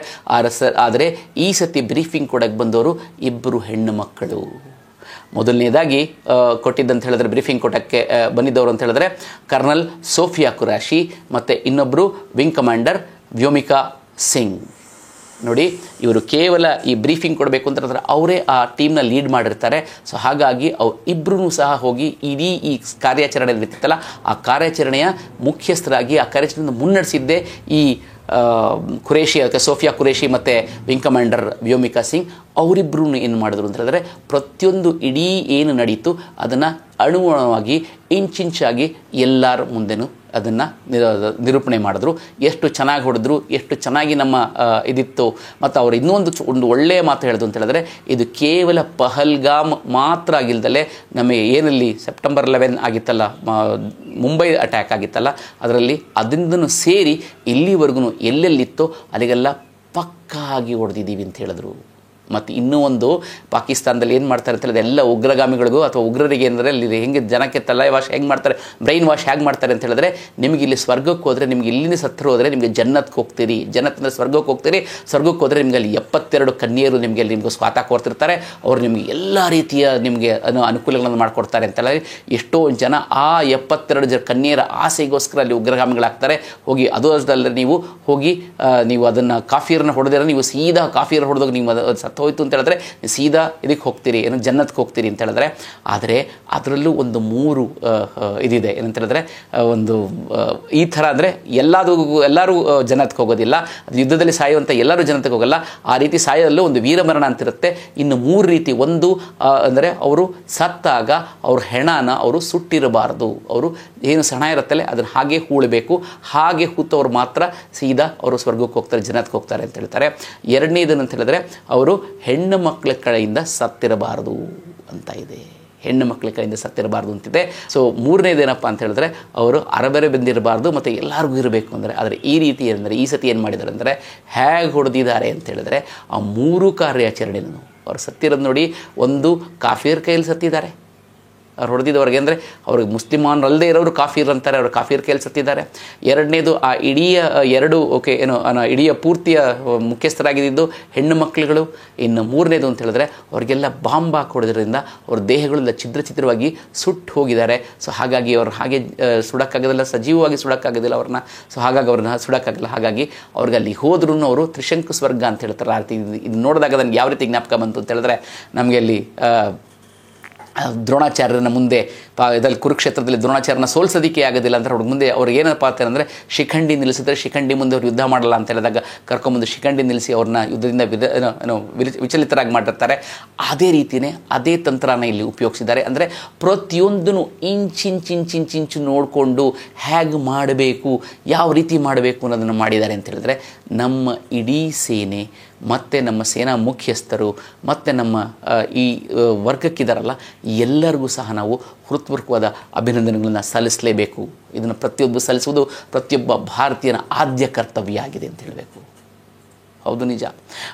ಆದರೆ ಈ ಸತಿ ಬ್ರೀಫಿಂಗ್ ಕೊಡೋಕ್ಕೆ ಬಂದವರು 2 ಹೆಣ್ಣು ಮಕ್ಕಳು. ಮೊದಲನೇದಾಗಿ ಕೊಟ್ಟಿದ್ದಂತ ಹೇಳಿದ್ರೆ ಬ್ರೀಫಿಂಗ್ ಕೊಟ್ಟಕ್ಕೆ ಬಂದಿದ್ದವರು ಅಂತ ಹೇಳಿದ್ರೆ ಕರ್ನಲ್ ಸೋಫಿಯಾ ಕುರಾಶಿ ಮತ್ತು ಇನ್ನೊಬ್ಬರು ವಿಂಗ್ ಕಮಾಂಡರ್ ವ್ಯೋಮಿಕಾ ಸಿಂಗ್. ನೋಡಿ, ಇವರು ಕೇವಲ ಈ ಬ್ರೀಫಿಂಗ್ ಕೊಡಬೇಕು ಅಂತ ಹೇಳಿದ್ರೆ ಅವರೇ ಆ ಟೀಮ್ನ ಲೀಡ್ ಮಾಡಿರ್ತಾರೆ. ಸೊ ಹಾಗಾಗಿ ಅವ್ರು ಇಬ್ಬರೂ ಸಹ ಹೋಗಿ ಇಡೀ ಈ ಕಾರ್ಯಾಚರಣೆ ಇರ್ತಿತ್ತಲ್ಲ ಆ ಕಾರ್ಯಾಚರಣೆಯ ಮುಖ್ಯಸ್ಥರಾಗಿ ಆ ಕಾರ್ಯಾಚರಣೆಯನ್ನು ಮುನ್ನಡೆಸಿದ್ದೇ ಈ ಕುರೇಶಿ, ಸೋಫಿಯಾ ಕುರೇಶಿ ಮತ್ತು ವಿಂಗ್ ಕಮಾಂಡರ್ ವ್ಯೋಮಿಕಾ ಸಿಂಗ್. ಅವರಿಬ್ಬರೂ ಏನು ಮಾಡಿದ್ರು ಅಂತ ಹೇಳಿದ್ರೆ ಪ್ರತಿಯೊಂದು ಇಡೀ ಏನು ನಡೀತು ಅದನ್ನು ಅಣುವಾಗಿ ಇಂಚಿಂಚಾಗಿ ಎಲ್ಲರ ಮುಂದೆನೂ ಅದನ್ನು ನಿರೂಪಣೆ ಮಾಡಿದ್ರು. ಎಷ್ಟು ಚೆನ್ನಾಗಿ ಹೊಡೆದ್ರು, ಎಷ್ಟು ಚೆನ್ನಾಗಿ ನಮ್ಮ ಇದಿತ್ತು. ಮತ್ತು ಅವರು ಇನ್ನೊಂದು ಒಳ್ಳೆಯ ಮಾತು ಹೇಳಿದ್ರು ಅಂತ ಹೇಳಿದ್ರೆ ಇದು ಕೇವಲ ಪಹಲ್ಗಾಮ್ ಮಾತ್ರ ಆಗಿಲ್ದಲೆ ನಮಗೆ ಏನಲ್ಲಿ ಸೆಪ್ಟೆಂಬರ್ 11 ಆಗಿತ್ತಲ್ಲ, ಮುಂಬೈ ಅಟ್ಯಾಕ್ ಆಗಿತ್ತಲ್ಲ, ಅದರಲ್ಲಿ ಅದರಿಂದನೂ ಸೇರಿ ಇಲ್ಲಿವರೆಗೂ ಎಲ್ಲೆಲ್ಲಿತ್ತೋ ಅಲ್ಲಿಗೆಲ್ಲ ಪಕ್ಕಾಗಿ ಹೊಡೆದಿದ್ದೀವಿ ಅಂತ ಹೇಳಿದ್ರು. ಮತ್ತು ಇನ್ನೂ ಒಂದು ಪಾಕಿಸ್ತಾನದಲ್ಲಿ ಏನು ಮಾಡ್ತಾರೆ ಅಂತ ಹೇಳಿದ್ರೆ ಎಲ್ಲ ಉಗ್ರಗಾಮಿಗಳಿಗೂ ಅಥವಾ ಉಗ್ರರಿಗೆ ಏನಂದರೆ ಅಲ್ಲಿ ಹೆಂಗೆ ಜನಕ್ಕೆ ತಲೆ ವಾಶ್ ಹೆಂಗೆ ಮಾಡ್ತಾರೆ, ಬ್ರೈನ್ ವಾಶ್ ಹೇಗೆ ಮಾಡ್ತಾರೆ ಅಂತ ಹೇಳಿದ್ರೆ ನಿಮಗೆ ಇಲ್ಲಿ ಸ್ವರ್ಗಕ್ಕೆ ಹೋದರೆ, ನಿಮಗೆ ಇಲ್ಲಿಂದ ಸತ್ತರು ಹೋದರೆ ನಿಮಗೆ ಜನ್ನತ್ಗೆ ಹೋಗ್ತೀರಿ, ಜನ್ನತ್ ಅಂದರೆ ಸ್ವರ್ಗಕ್ಕೆ ಹೋಗ್ತೀರಿ, ಸ್ವರ್ಗಕ್ಕೆ ಹೋದರೆ ನಿಮಗೆ ಅಲ್ಲಿ 72 ಕನ್ಯೆಯರು ನಿಮಗೆ ಸ್ವಾತ ಕೊಡ್ತಿರ್ತಾರೆ. ಅವರು ನಿಮಗೆ ಎಲ್ಲ ರೀತಿಯ ನಿಮಗೆ ಅನುಕೂಲಗಳನ್ನು ಮಾಡಿಕೊಡ್ತಾರೆ ಅಂತ ಹೇಳಿ ಎಷ್ಟೋ ಜನ ಆ 72 ಕನ್ಯೆಯರ ಆಸೆಗೋಸ್ಕರ ಅಲ್ಲಿ ಉಗ್ರಗಾಮಿಗಳಾಗ್ತಾರೆ. ಹೋಗಿ ಅದು ಅಷ್ಟಲ್ಲದೆ ನೀವು ಅದನ್ನು ಕಾಫಿಯರನ್ನ ಹೊಡೆದಿರೋ ನೀವು ಸೀದಾ ಕಾಫಿಯರ್ ಹೊಡೆದಾಗ ನೀವು ಹೋಯ್ತು ಅಂತ ಹೇಳಿದ್ರೆ ಸೀದಾ ಇದಕ್ಕೆ ಹೋಗ್ತೀರಿ, ಏನು ಜನ್ನತ್ಗೆ ಹೋಗ್ತೀರಿ ಅಂತ ಹೇಳಿದ್ರೆ. ಆದರೆ ಅದರಲ್ಲೂ ಒಂದು 3 ಇದಿದೆ. ಏನಂತ ಹೇಳಿದ್ರೆ ಒಂದು ಈ ಥರ ಅಂದರೆ ಎಲ್ಲರೂ ಜನ್ನತ್ಗೆ ಹೋಗೋದಿಲ್ಲ, ಯುದ್ಧದಲ್ಲಿ ಸಾಯುವಂಥ ಎಲ್ಲರೂ ಜನ್ನತ್ಗೆ ಹೋಗಲ್ಲ. ಆ ರೀತಿ ಸಾಯೋದಲ್ಲೂ ಒಂದು ವೀರಮರಣ ಅಂತಿರುತ್ತೆ. ಇನ್ನು 3 ರೀತಿ. ಒಂದು ಅಂದರೆ ಅವರು ಸತ್ತಾಗ ಅವ್ರ ಹೆಣನ ಅವರು ಸುಟ್ಟಿರಬಾರ್ದು, ಅವರು ಏನು ಸಣ ಇರುತ್ತಲ್ಲ ಅದನ್ನು ಹಾಗೆ ಹೂಳಬೇಕು, ಹಾಗೆ ಹೂತವ್ರು ಮಾತ್ರ ಸೀದಾ ಅವರು ಸ್ವರ್ಗಕ್ಕೆ ಹೋಗ್ತಾರೆ, ಜನ್ನತ್ಗೆ ಹೋಗ್ತಾರೆ ಅಂತ ಹೇಳ್ತಾರೆ. ಎರಡನೇದು ಅಂತ ಹೇಳಿದ್ರೆ ಅವರು ಹೆಣ್ಣು ಮಕ್ಕಳ ಕಡೆಯಿಂದ ಸತ್ತಿರಬಾರದು ಅಂತ ಇದೆ, ಹೆಣ್ಣು ಮಕ್ಕಳ ಕಡೆಯಿಂದ ಸತ್ತಿರಬಾರ್ದು ಅಂತಿದೆ. ಸೊ ಮೂರನೇದೇನಪ್ಪ ಅಂತ ಹೇಳಿದ್ರೆ ಅವರು ಅರಬೆರೆ ಬಂದಿರಬಾರ್ದು ಮತ್ತು ಎಲ್ಲರಿಗೂ ಇರಬೇಕು ಅಂದರೆ. ಆದರೆ ಈ ರೀತಿ ಅಂದರೆ ಈ ಸತಿ ಏನು ಮಾಡಿದ್ದಾರೆ ಅಂದರೆ ಹೇಗೆ ಹೊಡೆದಿದ್ದಾರೆ ಅಂತ ಹೇಳಿದ್ರೆ ಆ 3 ಕಾರ್ಯಾಚರಣೆಯನ್ನು ಅವರು ಸತ್ತಿರೋದು ನೋಡಿ. ಒಂದು ಕಾಫಿರ್ ಕೈಯಲ್ಲಿ ಸತ್ತಿದ್ದಾರೆ ಅವ್ರು ಹೊಡೆದಿದ್ದವ್ರಿಗೆ, ಅಂದರೆ ಅವ್ರಿಗೆ ಮುಸ್ಲಿಮಾನರಲ್ಲದೆ ಇರೋರು ಕಾಫಿರ್ ಅಂತಾರೆ, ಅವರು ಕಾಫಿರ್ ಕೈಯಲ್ಲಿ ಸತ್ತಿದ್ದಾರೆ. ಎರಡನೇದು ಆ ಇಡೀ ಪೂರ್ತಿಯ ಮುಖ್ಯಸ್ಥರಾಗಿದ್ದು ಹೆಣ್ಣು ಮಕ್ಕಳುಗಳು. ಇನ್ನು ಮೂರನೇದು ಅಂತ ಹೇಳಿದ್ರೆ ಅವ್ರಿಗೆಲ್ಲ ಬಾಂಬ್ ಹಾಕೊಡೋದ್ರಿಂದ ಅವ್ರ ದೇಹಗಳೆಲ್ಲ ಛಿದ್ರವಾಗಿ ಸುಟ್ಟು ಹೋಗಿದ್ದಾರೆ. ಸೊ ಹಾಗಾಗಿ ಅವ್ರು ಹಾಗೆ ಸುಡೋಕ್ಕಾಗೋದಿಲ್ಲ, ಸಜೀವವಾಗಿ ಸುಡೋಕ್ಕಾಗೋದಿಲ್ಲ ಅವ್ರನ್ನ. ಸೊ ಹಾಗಾಗಿ ಅವ್ರನ್ನ ಸುಡೋಕ್ಕಾಗಲ್ಲ. ಹಾಗಾಗಿ ಅವ್ರಿಗೆ ಅಲ್ಲಿ ಹೋದ್ರೂ ಅವರು ತ್ರಿಶಂಕು ಸ್ವರ್ಗ ಅಂತ ಹೇಳ್ತಾರೆ. ಆ ರೀತಿ ಇದು ನೋಡಿದಾಗ ನನಗೆ ಯಾವ ರೀತಿ ಜ್ಞಾಪಕ ಬಂತು ಅಂತ ಹೇಳಿದ್ರೆ ನಮಗೆ ಅಲ್ಲಿ ದ್ರೋಣಾಚಾರ್ಯರನ್ನ ಮುಂದೆ ಇದರಲ್ಲಿ ಕುರುಕ್ಷೇತ್ರದಲ್ಲಿ ದ್ರೋಣಾಚಾರ್ಯನ ಸೋಲ್ಸೋದಕ್ಕೆ ಆಗೋದಿಲ್ಲ ಅಂತ ಅವ್ರಿಗೆ ಮುಂದೆ ಅವ್ರಿಗೆ ಏನಪ್ಪ ಅಂತಾರೆ ಅಂದರೆ ಶಿಖಂಡಿ ನಿಲ್ಲಿಸಿದ್ರೆ ಶಿಖಂಡಿ ಮುಂದೆ ಅವ್ರು ಯುದ್ಧ ಮಾಡಲ್ಲ ಅಂತ ಹೇಳಿದಾಗ ಕರ್ಕೊಂಬಂದು ಶಿಖಂಡಿ ನಿಲ್ಲಿಸಿ ಅವ್ರನ್ನ ಯುದ್ಧದಿಂದ ವಿಚಲಿತರಾಗಿ ಮಾಡಿರ್ತಾರೆ. ಅದೇ ರೀತಿಯೇ ಅದೇ ತಂತ್ರನ ಇಲ್ಲಿ ಉಪಯೋಗಿಸಿದ್ದಾರೆ. ಅಂದರೆ ಪ್ರತಿಯೊಂದನ್ನು ಇಂಚಿಂಚು ನೋಡಿಕೊಂಡು ಹೇಗೆ ಮಾಡಬೇಕು, ಯಾವ ರೀತಿ ಮಾಡಬೇಕು ಅನ್ನೋದನ್ನು ಮಾಡಿದ್ದಾರೆ ಅಂತ ಹೇಳಿದ್ರೆ ನಮ್ಮ ಇಡೀ ಸೇನೆ ಮತ್ತು ನಮ್ಮ ಸೇನಾ ಮುಖ್ಯಸ್ಥರು ಮತ್ತು ನಮ್ಮ ಈ ವರ್ಗಕ್ಕಿದ್ದಾರಲ್ಲ ಎಲ್ಲರಿಗೂ ಸಹ ನಾವು ಹೃತ್ಪೂರ್ವಕವಾದ ಅಭಿನಂದನೆಗಳನ್ನು ಸಲ್ಲಿಸಲೇಬೇಕು. ಇದನ್ನು ಪ್ರತಿಯೊಬ್ಬರು ಸಲ್ಲಿಸುವುದು ಪ್ರತಿಯೊಬ್ಬ ಭಾರತೀಯನ ಆದ್ಯ ಕರ್ತವ್ಯ ಆಗಿದೆ ಅಂತ ಹೇಳಬೇಕು. ಹೌದು, ನಿಜ.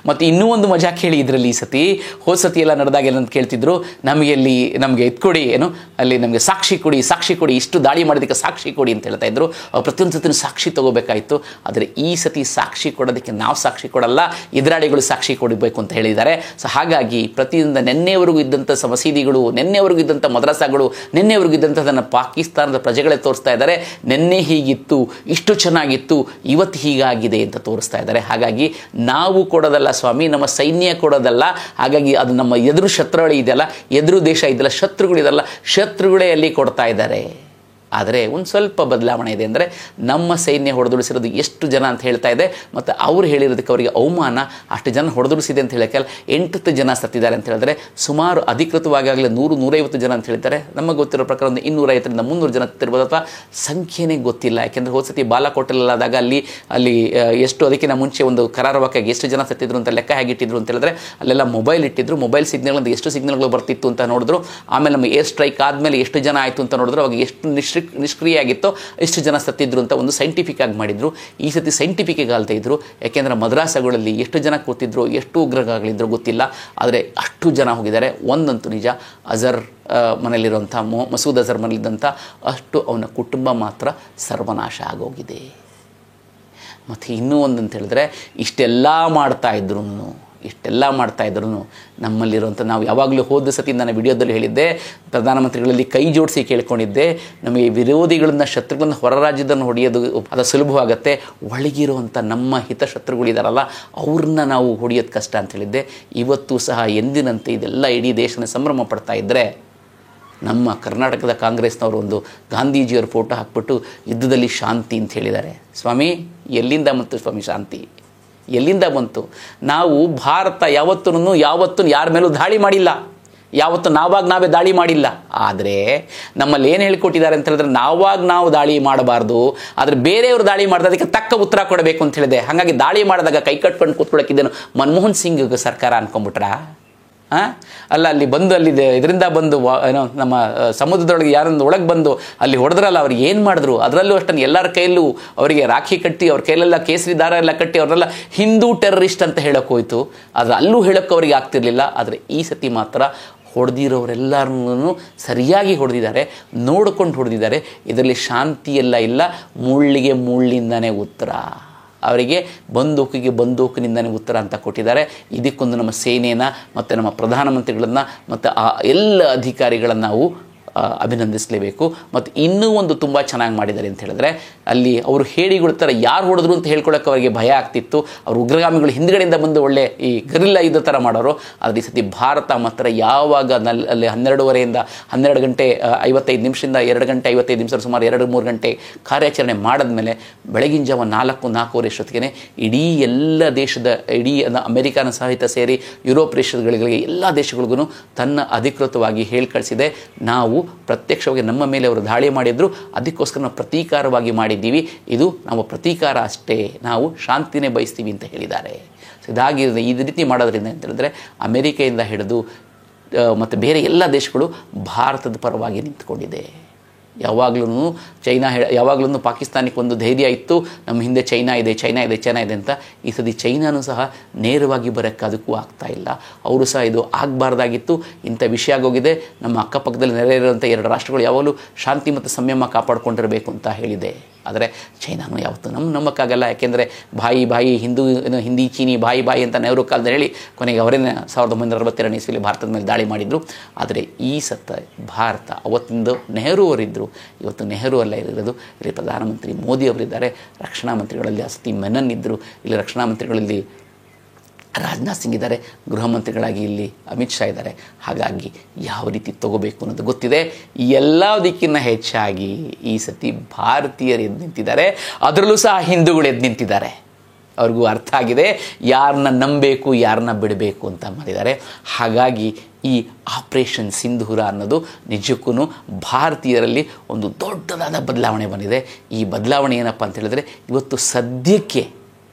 ಮತ್ತು ಇನ್ನೂ ಒಂದು ಮಜಾ ಕೇಳಿ ಇದರಲ್ಲಿ. ಈ ಸತಿ ಹೋದ ಸತಿ ಎಲ್ಲ ನಡೆದಾಗ ಏನಂತ ಕೇಳ್ತಿದ್ರು, ನಮಗೆ ಎತ್ಕೊಡಿ, ಏನು ಅಲ್ಲಿ ನಮಗೆ ಸಾಕ್ಷಿ ಕೊಡಿ, ಇಷ್ಟು ದಾಳಿ ಮಾಡೋದಕ್ಕೆ ಸಾಕ್ಷಿ ಕೊಡಿ ಅಂತ ಹೇಳ್ತಾ ಇದ್ರು. ಪ್ರತಿಯೊಂದು ಸತಿನೂ ಸಾಕ್ಷಿ ತೊಗೋಬೇಕಾಯಿತು. ಆದರೆ ಈ ಸತಿ ಸಾಕ್ಷಿ ಕೊಡೋದಕ್ಕೆ ನಾವು ಸಾಕ್ಷಿ ಕೊಡಲ್ಲ, ಎದುರಾಳಿಗಳು ಸಾಕ್ಷಿ ಕೊಡಬೇಕು ಅಂತ ಹೇಳಿದ್ದಾರೆ. ಸೊ ಹಾಗಾಗಿ ಪ್ರತಿಯೊಂದು ನೆನ್ನೆವರೆಗೂ ಇದ್ದಂಥ ಮಸೀದಿಗಳು, ನೆನ್ನೆವರೆಗೂ ಇದ್ದಂಥ ಮದ್ರಸಾಗಳು, ನೆನ್ನೆವರೆಗೂ ಇದ್ದಂಥದ್ದನ್ನು ಪಾಕಿಸ್ತಾನದ ಪ್ರಜೆಗಳೇ ತೋರಿಸ್ತಾ ಇದ್ದಾರೆ. ನೆನ್ನೆ ಹೀಗಿತ್ತು, ಇಷ್ಟು ಚೆನ್ನಾಗಿತ್ತು, ಇವತ್ತು ಹೀಗಾಗಿದೆ ಅಂತ ತೋರಿಸ್ತಾ ಇದ್ದಾರೆ. ಹಾಗಾಗಿ ನಾವು ಕೊಡೋದಲ್ಲ ಸ್ವಾಮಿ, ನಮ್ಮ ಸೈನ್ಯ ಕೊಡೋದಲ್ಲ. ಹಾಗಾಗಿ ಅದು ನಮ್ಮ ಎದುರು ಶತ್ರುಗಳು ಇದೆಯಲ್ಲ, ಎದುರು ದೇಶ ಇದೆಯಲ್ಲ, ಶತ್ರುಗಳಿದೆಲ್ಲ, ಶತ್ರುಗಳೇ ಅಲ್ಲಿ ಕೊಡ್ತಾ ಇದ್ದಾರೆ. ಆದರೆ ಒಂದು ಸ್ವಲ್ಪ ಬದಲಾವಣೆ ಇದೆ. ಅಂದರೆ ನಮ್ಮ ಸೈನ್ಯ ಹೊಡೆದುಳಿಸಿರೋದು ಎಷ್ಟು ಜನ ಅಂತ ಹೇಳ್ತಾ ಇದೆ, ಮತ್ತು ಅವ್ರು ಹೇಳಿರೋದಕ್ಕೆ ಅವರಿಗೆ ಅವಮಾನ, ಅಷ್ಟು ಜನ ಹೊಡೆದುಳಿಸಿದೆ ಅಂತ ಹೇಳೋಕ್ಕೆ 8 ಜನ ಸತ್ತಿದ್ದಾರೆ ಅಂತ ಹೇಳಿದ್ರೆ, ಸುಮಾರು ಅಧಿಕೃತವಾಗಲೇ 100-150 ಜನ ಅಂತ ಹೇಳ್ತಾರೆ. ನಮಗೆ ಗೊತ್ತಿರೋ ಪ್ರಕಾರ ಒಂದು 250-300 ಜನ ಸತ್ತಿರ್ಬೋದು, ಅಥವಾ ಸಂಖ್ಯೆನೇ ಗೊತ್ತಿಲ್ಲ. ಯಾಕೆಂದರೆ ಹೋದ ಸತಿ ಬಾಲಾಕೋಟೆಲ್ಲಾದಾಗ ಅಲ್ಲಿ ಎಷ್ಟು ಅದಕ್ಕಿಂತ ಮುಂಚೆ ಒಂದು ಕರಾರುವಾಕ್ಕಾಗಿ ಎಷ್ಟು ಜನ ಸತ್ತಿದ್ರು ಅಂತ ಲೆಕ್ಕ ಹೇಗಿಟ್ಟಿದ್ರು ಅಂತ ಹೇಳಿದ್ರೆ, ಅಲ್ಲೆಲ್ಲ ಮೊಬೈಲ್ ಇಟ್ಟಿದ್ರು, ಮೊಬೈಲ್ ಸಿಗ್ನಲ್ ಎಷ್ಟು ಸಿಗ್ನಲ್ಗಳು ಬರ್ತಿತ್ತು ಅಂತ ನೋಡಿದ್ರು. ಆಮೇಲೆ ನಮ್ಮ ಏರ್ ಸ್ಟ್ರೈಕ್ ಆದಮೇಲೆ ಎಷ್ಟು ಜನ ಆಯಿತು ಅಂತ ನೋಡಿದ್ರು, ಅವಾಗ ಎಷ್ಟು ನಿಷ್ಕ್ರಿಯ ಆಗಿತ್ತೋ ಎಷ್ಟು ಜನ ಸತ್ತಿದ್ರು ಅಂತ ಒಂದು ಸೈಂಟಿಫಿಕ್ ಆಗಿ ಮಾಡಿದ್ರು. ಈ ಸತಿ ಸೈಂಟಿಫಿಕ್ಗೆ ಆಲ್ತಾ ಇದ್ರು, ಯಾಕೆಂದರೆ ಮದ್ರಾಸಗಳಲ್ಲಿ ಎಷ್ಟು ಜನ ಕೂತಿದ್ರು, ಎಷ್ಟು ಉಗ್ರಗಾಗಳಿದ್ರು ಗೊತ್ತಿಲ್ಲ, ಆದರೆ ಅಷ್ಟು ಜನ ಹೋಗಿದ್ದಾರೆ. ಒಂದಂತೂ ನಿಜ, ಅಜರ್ ಮನೆಯಲ್ಲಿರುವಂಥ ಮಸೂದ್ ಅಜರ್ ಮನೆಯಲ್ಲಿದ್ದಂಥ ಅಷ್ಟು ಅವನ ಕುಟುಂಬ ಮಾತ್ರ ಸರ್ವನಾಶ ಆಗೋಗಿದೆ. ಮತ್ತು ಇನ್ನೂ ಒಂದಂತ ಹೇಳಿದ್ರೆ, ಇಷ್ಟೆಲ್ಲ ಮಾಡ್ತಾಯಿದ್ರು ನಮ್ಮಲ್ಲಿರುವಂಥ, ನಾವು ಯಾವಾಗಲೂ ಹೋದ ಸತಿ ನಾನು ವಿಡಿಯೋದಲ್ಲಿ ಹೇಳಿದ್ದೆ, ಪ್ರಧಾನಮಂತ್ರಿಗಳಲ್ಲಿ ಕೈ ಜೋಡಿಸಿ ಕೇಳ್ಕೊಂಡಿದ್ದೆ, ನಮಗೆ ವಿರೋಧಿಗಳನ್ನ, ಶತ್ರುಗಳನ್ನ, ಹೊರ ರಾಜ್ಯದನ್ನು ಹೊಡೆಯೋದು ಅದು ಸುಲಭವಾಗುತ್ತೆ, ಒಳಗಿರುವಂಥ ನಮ್ಮ ಹಿತಶತ್ರುಗಳಿದಾರಲ್ಲ ಅವ್ರನ್ನ ನಾವು ಹೊಡೆಯೋದು ಕಷ್ಟ ಅಂತ ಹೇಳಿದ್ದೆ. ಇವತ್ತು ಸಹ ಎಂದಿನಂತೆ ಇದೆಲ್ಲ ಇಡೀ ದೇಶನ ಸಂಭ್ರಮ ಪಡ್ತಾ ಇದ್ದರೆ, ನಮ್ಮ ಕರ್ನಾಟಕದ ಕಾಂಗ್ರೆಸ್ನವರು ಒಂದು ಗಾಂಧೀಜಿಯವ್ರ ಫೋಟೋ ಹಾಕ್ಬಿಟ್ಟು ಯುದ್ಧದಲ್ಲಿ ಶಾಂತಿ ಅಂತ ಹೇಳಿದ್ದಾರೆ. ಸ್ವಾಮಿ, ಎಲ್ಲಿಂದ ಬಂತು ಸ್ವಾಮಿ ಶಾಂತಿ? ಎಲ್ಲಿಂದ ಬಂತು? ನಾವು ಭಾರತ ಯಾವತ್ತೂ ಯಾರ ಮೇಲೂ ದಾಳಿ ಮಾಡಿಲ್ಲ, ಯಾವತ್ತೂ ನಾವೇ ದಾಳಿ ಮಾಡಿಲ್ಲ. ಆದರೆ ನಮ್ಮಲ್ಲಿ ಏನು ಹೇಳಿಕೊಟ್ಟಿದ್ದಾರೆ ಅಂತ ಹೇಳಿದ್ರೆ, ನಾವು ದಾಳಿ ಮಾಡಬಾರ್ದು, ಆದರೆ ಬೇರೆಯವರು ದಾಳಿ ಮಾಡಿದ್ರೆ ಅದಕ್ಕೆ ತಕ್ಕ ಉತ್ತರ ಕೊಡಬೇಕು ಅಂತ ಹೇಳಿದೆ. ಹಾಗಾಗಿ ದಾಳಿ ಮಾಡಿದಾಗ ಕೈ ಕಟ್ಕೊಂಡು ಕೂತ್ಕೊಳ್ಳೋಕ್ಕಿದ್ದೇನು ಮನಮೋಹನ್ ಸಿಂಗ್ ಸರ್ಕಾರ ಅನ್ಕೊಂಬಿಟ್ರಾ? ಅಲ್ಲ, ಅಲ್ಲಿ ಬಂದು ಇದರಿಂದ ಬಂದು ಏನೋ ನಮ್ಮ ಸಮುದ್ರದೊಳಗೆ ಯಾರೊಂದು ಒಳಗೆ ಬಂದು ಅಲ್ಲಿ ಹೊಡೆದ್ರಲ್ಲ, ಅವ್ರಿಗೆ ಏನು ಮಾಡಿದ್ರು? ಅದರಲ್ಲೂ ಅಷ್ಟನ್ನು ಎಲ್ಲರ ಕೈಯಲ್ಲೂ ಅವರಿಗೆ ರಾಖಿ ಕಟ್ಟಿ, ಅವ್ರ ಕೈಯಲ್ಲೆಲ್ಲ ಕೇಸರಿ ದಾರ ಎಲ್ಲ ಕಟ್ಟಿ ಅವ್ರನ್ನೆಲ್ಲ ಹಿಂದೂ ಟೆರರಿಸ್ಟ್ ಅಂತ ಹೇಳೋಕೆ ಹೋಯ್ತು. ಆದರೆ ಅಲ್ಲೂ ಹೇಳೋಕ್ಕೆ ಅವ್ರಿಗೆ ಆಗ್ತಿರ್ಲಿಲ್ಲ. ಆದರೆ ಈ ಸತಿ ಮಾತ್ರ ಹೊಡೆದಿರೋರೆಲ್ಲರನ್ನೂ ಸರಿಯಾಗಿ ಹೊಡೆದಿದ್ದಾರೆ, ನೋಡಿಕೊಂಡು ಹೊಡೆದಿದ್ದಾರೆ. ಇದರಲ್ಲಿ ಶಾಂತಿಯೆಲ್ಲ ಇಲ್ಲ, ಮುಳ್ಳಿಗೆ ಮುಳ್ಳಿಂದನೇ ಉತ್ತರ. ಅವರಿಗೆ ಬಂದೂಕಿನಿಂದನೇ ಉತ್ತರ ಅಂತ ಕೊಟ್ಟಿದ್ದಾರೆ. ಇದಕ್ಕೊಂದು ನಮ್ಮ ಸೇನೆಯನ್ನು ಮತ್ತು ನಮ್ಮ ಪ್ರಧಾನಮಂತ್ರಿಗಳನ್ನು ಮತ್ತು ಆ ಎಲ್ಲ ಅಧಿಕಾರಿಗಳನ್ನು ನಾವು ಅಭಿನಂದಿಸಲೇಬೇಕು. ಮತ್ತು ಇನ್ನೂ ಒಂದು ತುಂಬ ಚೆನ್ನಾಗಿ ಮಾಡಿದ್ದಾರೆ ಅಂತ ಹೇಳಿದ್ರೆ, ಅಲ್ಲಿ ಅವರು ಹೇಳಿಕೊಳ್ತಾರೆ, ಯಾರು ಹೊಡೆದ್ರು ಅಂತ ಹೇಳ್ಕೊಳ್ಳೋಕೆ ಅವರಿಗೆ ಭಯ ಆಗ್ತಿತ್ತು. ಅವರು ಉಗ್ರಗಾಮಿಗಳು ಹಿಂದ್ಗಡೆಯಿಂದ ಬಂದು ಒಳ್ಳೆ ಈ ಗರಿಲ್ಲಾ ಯುದ್ಧ ಥರ ಮಾಡೋರು. ಆದರೆ ಈ ಸತಿ ಭಾರತ ಮಾತ್ರ ಯಾವಾಗ ಅಲ್ಲಿ 12 ಗಂಟೆ 55 ನಿಮಿಷದಿಂದ 2 ಗಂಟೆ 55 ನಿಮಿಷ, ಸುಮಾರು 2-3 ಗಂಟೆ ಕಾರ್ಯಾಚರಣೆ ಮಾಡಿದ್ಮೇಲೆ ಬೆಳಗಿನ ಜಾವ 4-4:15 ಅಷ್ಟೊತ್ತಿಗೆ ಇಡೀ ಎಲ್ಲ ದೇಶದ, ಇಡೀ ಅಮೆರಿಕನ ಸಹಿತ ಸೇರಿ ಯುರೋಪ್ ದೇಶಗಳಿಗೆ ಎಲ್ಲ ದೇಶಗಳಿಗೂ ತನ್ನ ಅಧಿಕೃತವಾಗಿ ಹೇಳಿ ಕಳಿಸಿದೆ, ನಾವು ಪ್ರತ್ಯಕ್ಷವಾಗಿ ನಮ್ಮ ಮೇಲೆ ಅವರು ದಾಳಿ ಮಾಡಿದ್ರು, ಅದಕ್ಕೋಸ್ಕರ ನಾವು ಪ್ರತೀಕಾರವಾಗಿ ಮಾಡಿದ್ದೀವಿ, ಇದು ನಾವು ಪ್ರತೀಕಾರ ಅಷ್ಟೇ, ನಾವು ಶಾಂತಿನೇ ಬಯಸ್ತೀವಿ ಅಂತ ಹೇಳಿದ್ದಾರೆ. ಸೊ ಇದಾಗಿ ಈ ರೀತಿ ಮಾಡೋದ್ರಿಂದ ಅಂತ ಹೇಳಿದ್ರೆ, ಅಮೆರಿಕೆಯಿಂದ ಹಿಡಿದು ಮತ್ತು ಬೇರೆ ಎಲ್ಲ ದೇಶಗಳು ಭಾರತದ ಪರವಾಗಿ ನಿಂತ್ಕೊಂಡಿದೆ. ಯಾವಾಗಲೂ ಪಾಕಿಸ್ತಾನಕ್ಕೆ ಒಂದು ಧೈರ್ಯ ಇತ್ತು, ನಮ್ಮ ಹಿಂದೆ ಚೈನಾ ಇದೆ ಅಂತ. ಈ ಸತಿ ಚೈನಾನೂ ಸಹ ನೇರವಾಗಿ ಬರೋಕ್ಕೆ ಅದಕ್ಕೂ ಆಗ್ತಾ ಇಲ್ಲ. ಅವರು ಸಹ ಇದು ಆಗಬಾರ್ದಾಗಿತ್ತು, ಇಂಥ ವಿಷಯ ಆಗೋಗಿದೆ. ನಮ್ಮ ಅಕ್ಕಪಕ್ಕದಲ್ಲಿ ನೆರೆಯಿರುವಂಥ 2 ರಾಷ್ಟ್ರಗಳು ಯಾವಾಗಲೂ ಶಾಂತಿ ಮತ್ತು ಸಂಯಮ ಕಾಪಾಡಿಕೊಂಡಿರಬೇಕು ಅಂತ ಹೇಳಿದೆ. ಆದರೆ ಚೈನಾನು ಯಾವತ್ತೂ ನಂಬಕ್ಕಾಗಲ್ಲ. ಯಾಕೆಂದರೆ ಬಾಯಿ ಹಿಂದಿ ಚೀನಿ ಬಾಯಿ ಅಂತ ನೆಹರು ಕಾಲದಲ್ಲಿ ಹೇಳಿ ಕೊನೆಗೆ ಅವರೇ 1962 ಇಸ್ವಿಯಲ್ಲಿ ಭಾರತದ ಮೇಲೆ ದಾಳಿ ಮಾಡಿದರು. ಆದರೆ ಈ ಸತ್ತ ಭಾರತ, ಅವತ್ತಿಂದು ನೆಹರು ಅವರಿದ್ದರು, ಇವತ್ತು ನೆಹರು ಅಲ್ಲ ಇರೋದು, ಇಲ್ಲಿ ಪ್ರಧಾನಮಂತ್ರಿ ಮೋದಿ ಅವರಿದ್ದಾರೆ. ರಕ್ಷಣಾ ಮಂತ್ರಿಗಳಲ್ಲಿ ಅಸ್ತಿ ಮೆನನ್ ಇದ್ದರು, ಇಲ್ಲಿ ರಕ್ಷಣಾ ಮಂತ್ರಿಗಳಲ್ಲಿ ರಾಜನಾಥ್ ಸಿಂಗ್ ಇದ್ದಾರೆ, ಗೃಹ ಮಂತ್ರಿಗಳಾಗಿ ಇಲ್ಲಿ ಅಮಿತ್ ಶಾ ಇದ್ದಾರೆ. ಹಾಗಾಗಿ ಯಾವ ರೀತಿ ತಗೋಬೇಕು ಅನ್ನೋದು ಗೊತ್ತಿದೆ. ಎಲ್ಲದಕ್ಕಿಂತ ಹೆಚ್ಚಾಗಿ ಈ ಸತಿ ಭಾರತೀಯರು ಎದ್ದು ನಿಂತಿದ್ದಾರೆ, ಅದರಲ್ಲೂ ಸಹ ಹಿಂದೂಗಳು ಎದ್ದು ನಿಂತಿದ್ದಾರೆ. ಅವ್ರಿಗೂ ಅರ್ಥ ಆಗಿದೆ ಯಾರನ್ನ ನಂಬಬೇಕು, ಯಾರನ್ನ ಬಿಡಬೇಕು ಅಂತ ಮಾಡಿದ್ದಾರೆ. ಹಾಗಾಗಿ ಈ ಆಪರೇಷನ್ ಸಿಂಧೂರ ಅನ್ನೋದು ನಿಜಕ್ಕೂ ಭಾರತೀಯರಲ್ಲಿ ಒಂದು ದೊಡ್ಡದಾದ ಬದಲಾವಣೆ ಬಂದಿದೆ. ಈ ಬದಲಾವಣೆ ಏನಪ್ಪ ಅಂತ ಹೇಳಿದ್ರೆ, ಇವತ್ತು ಸದ್ಯಕ್ಕೆ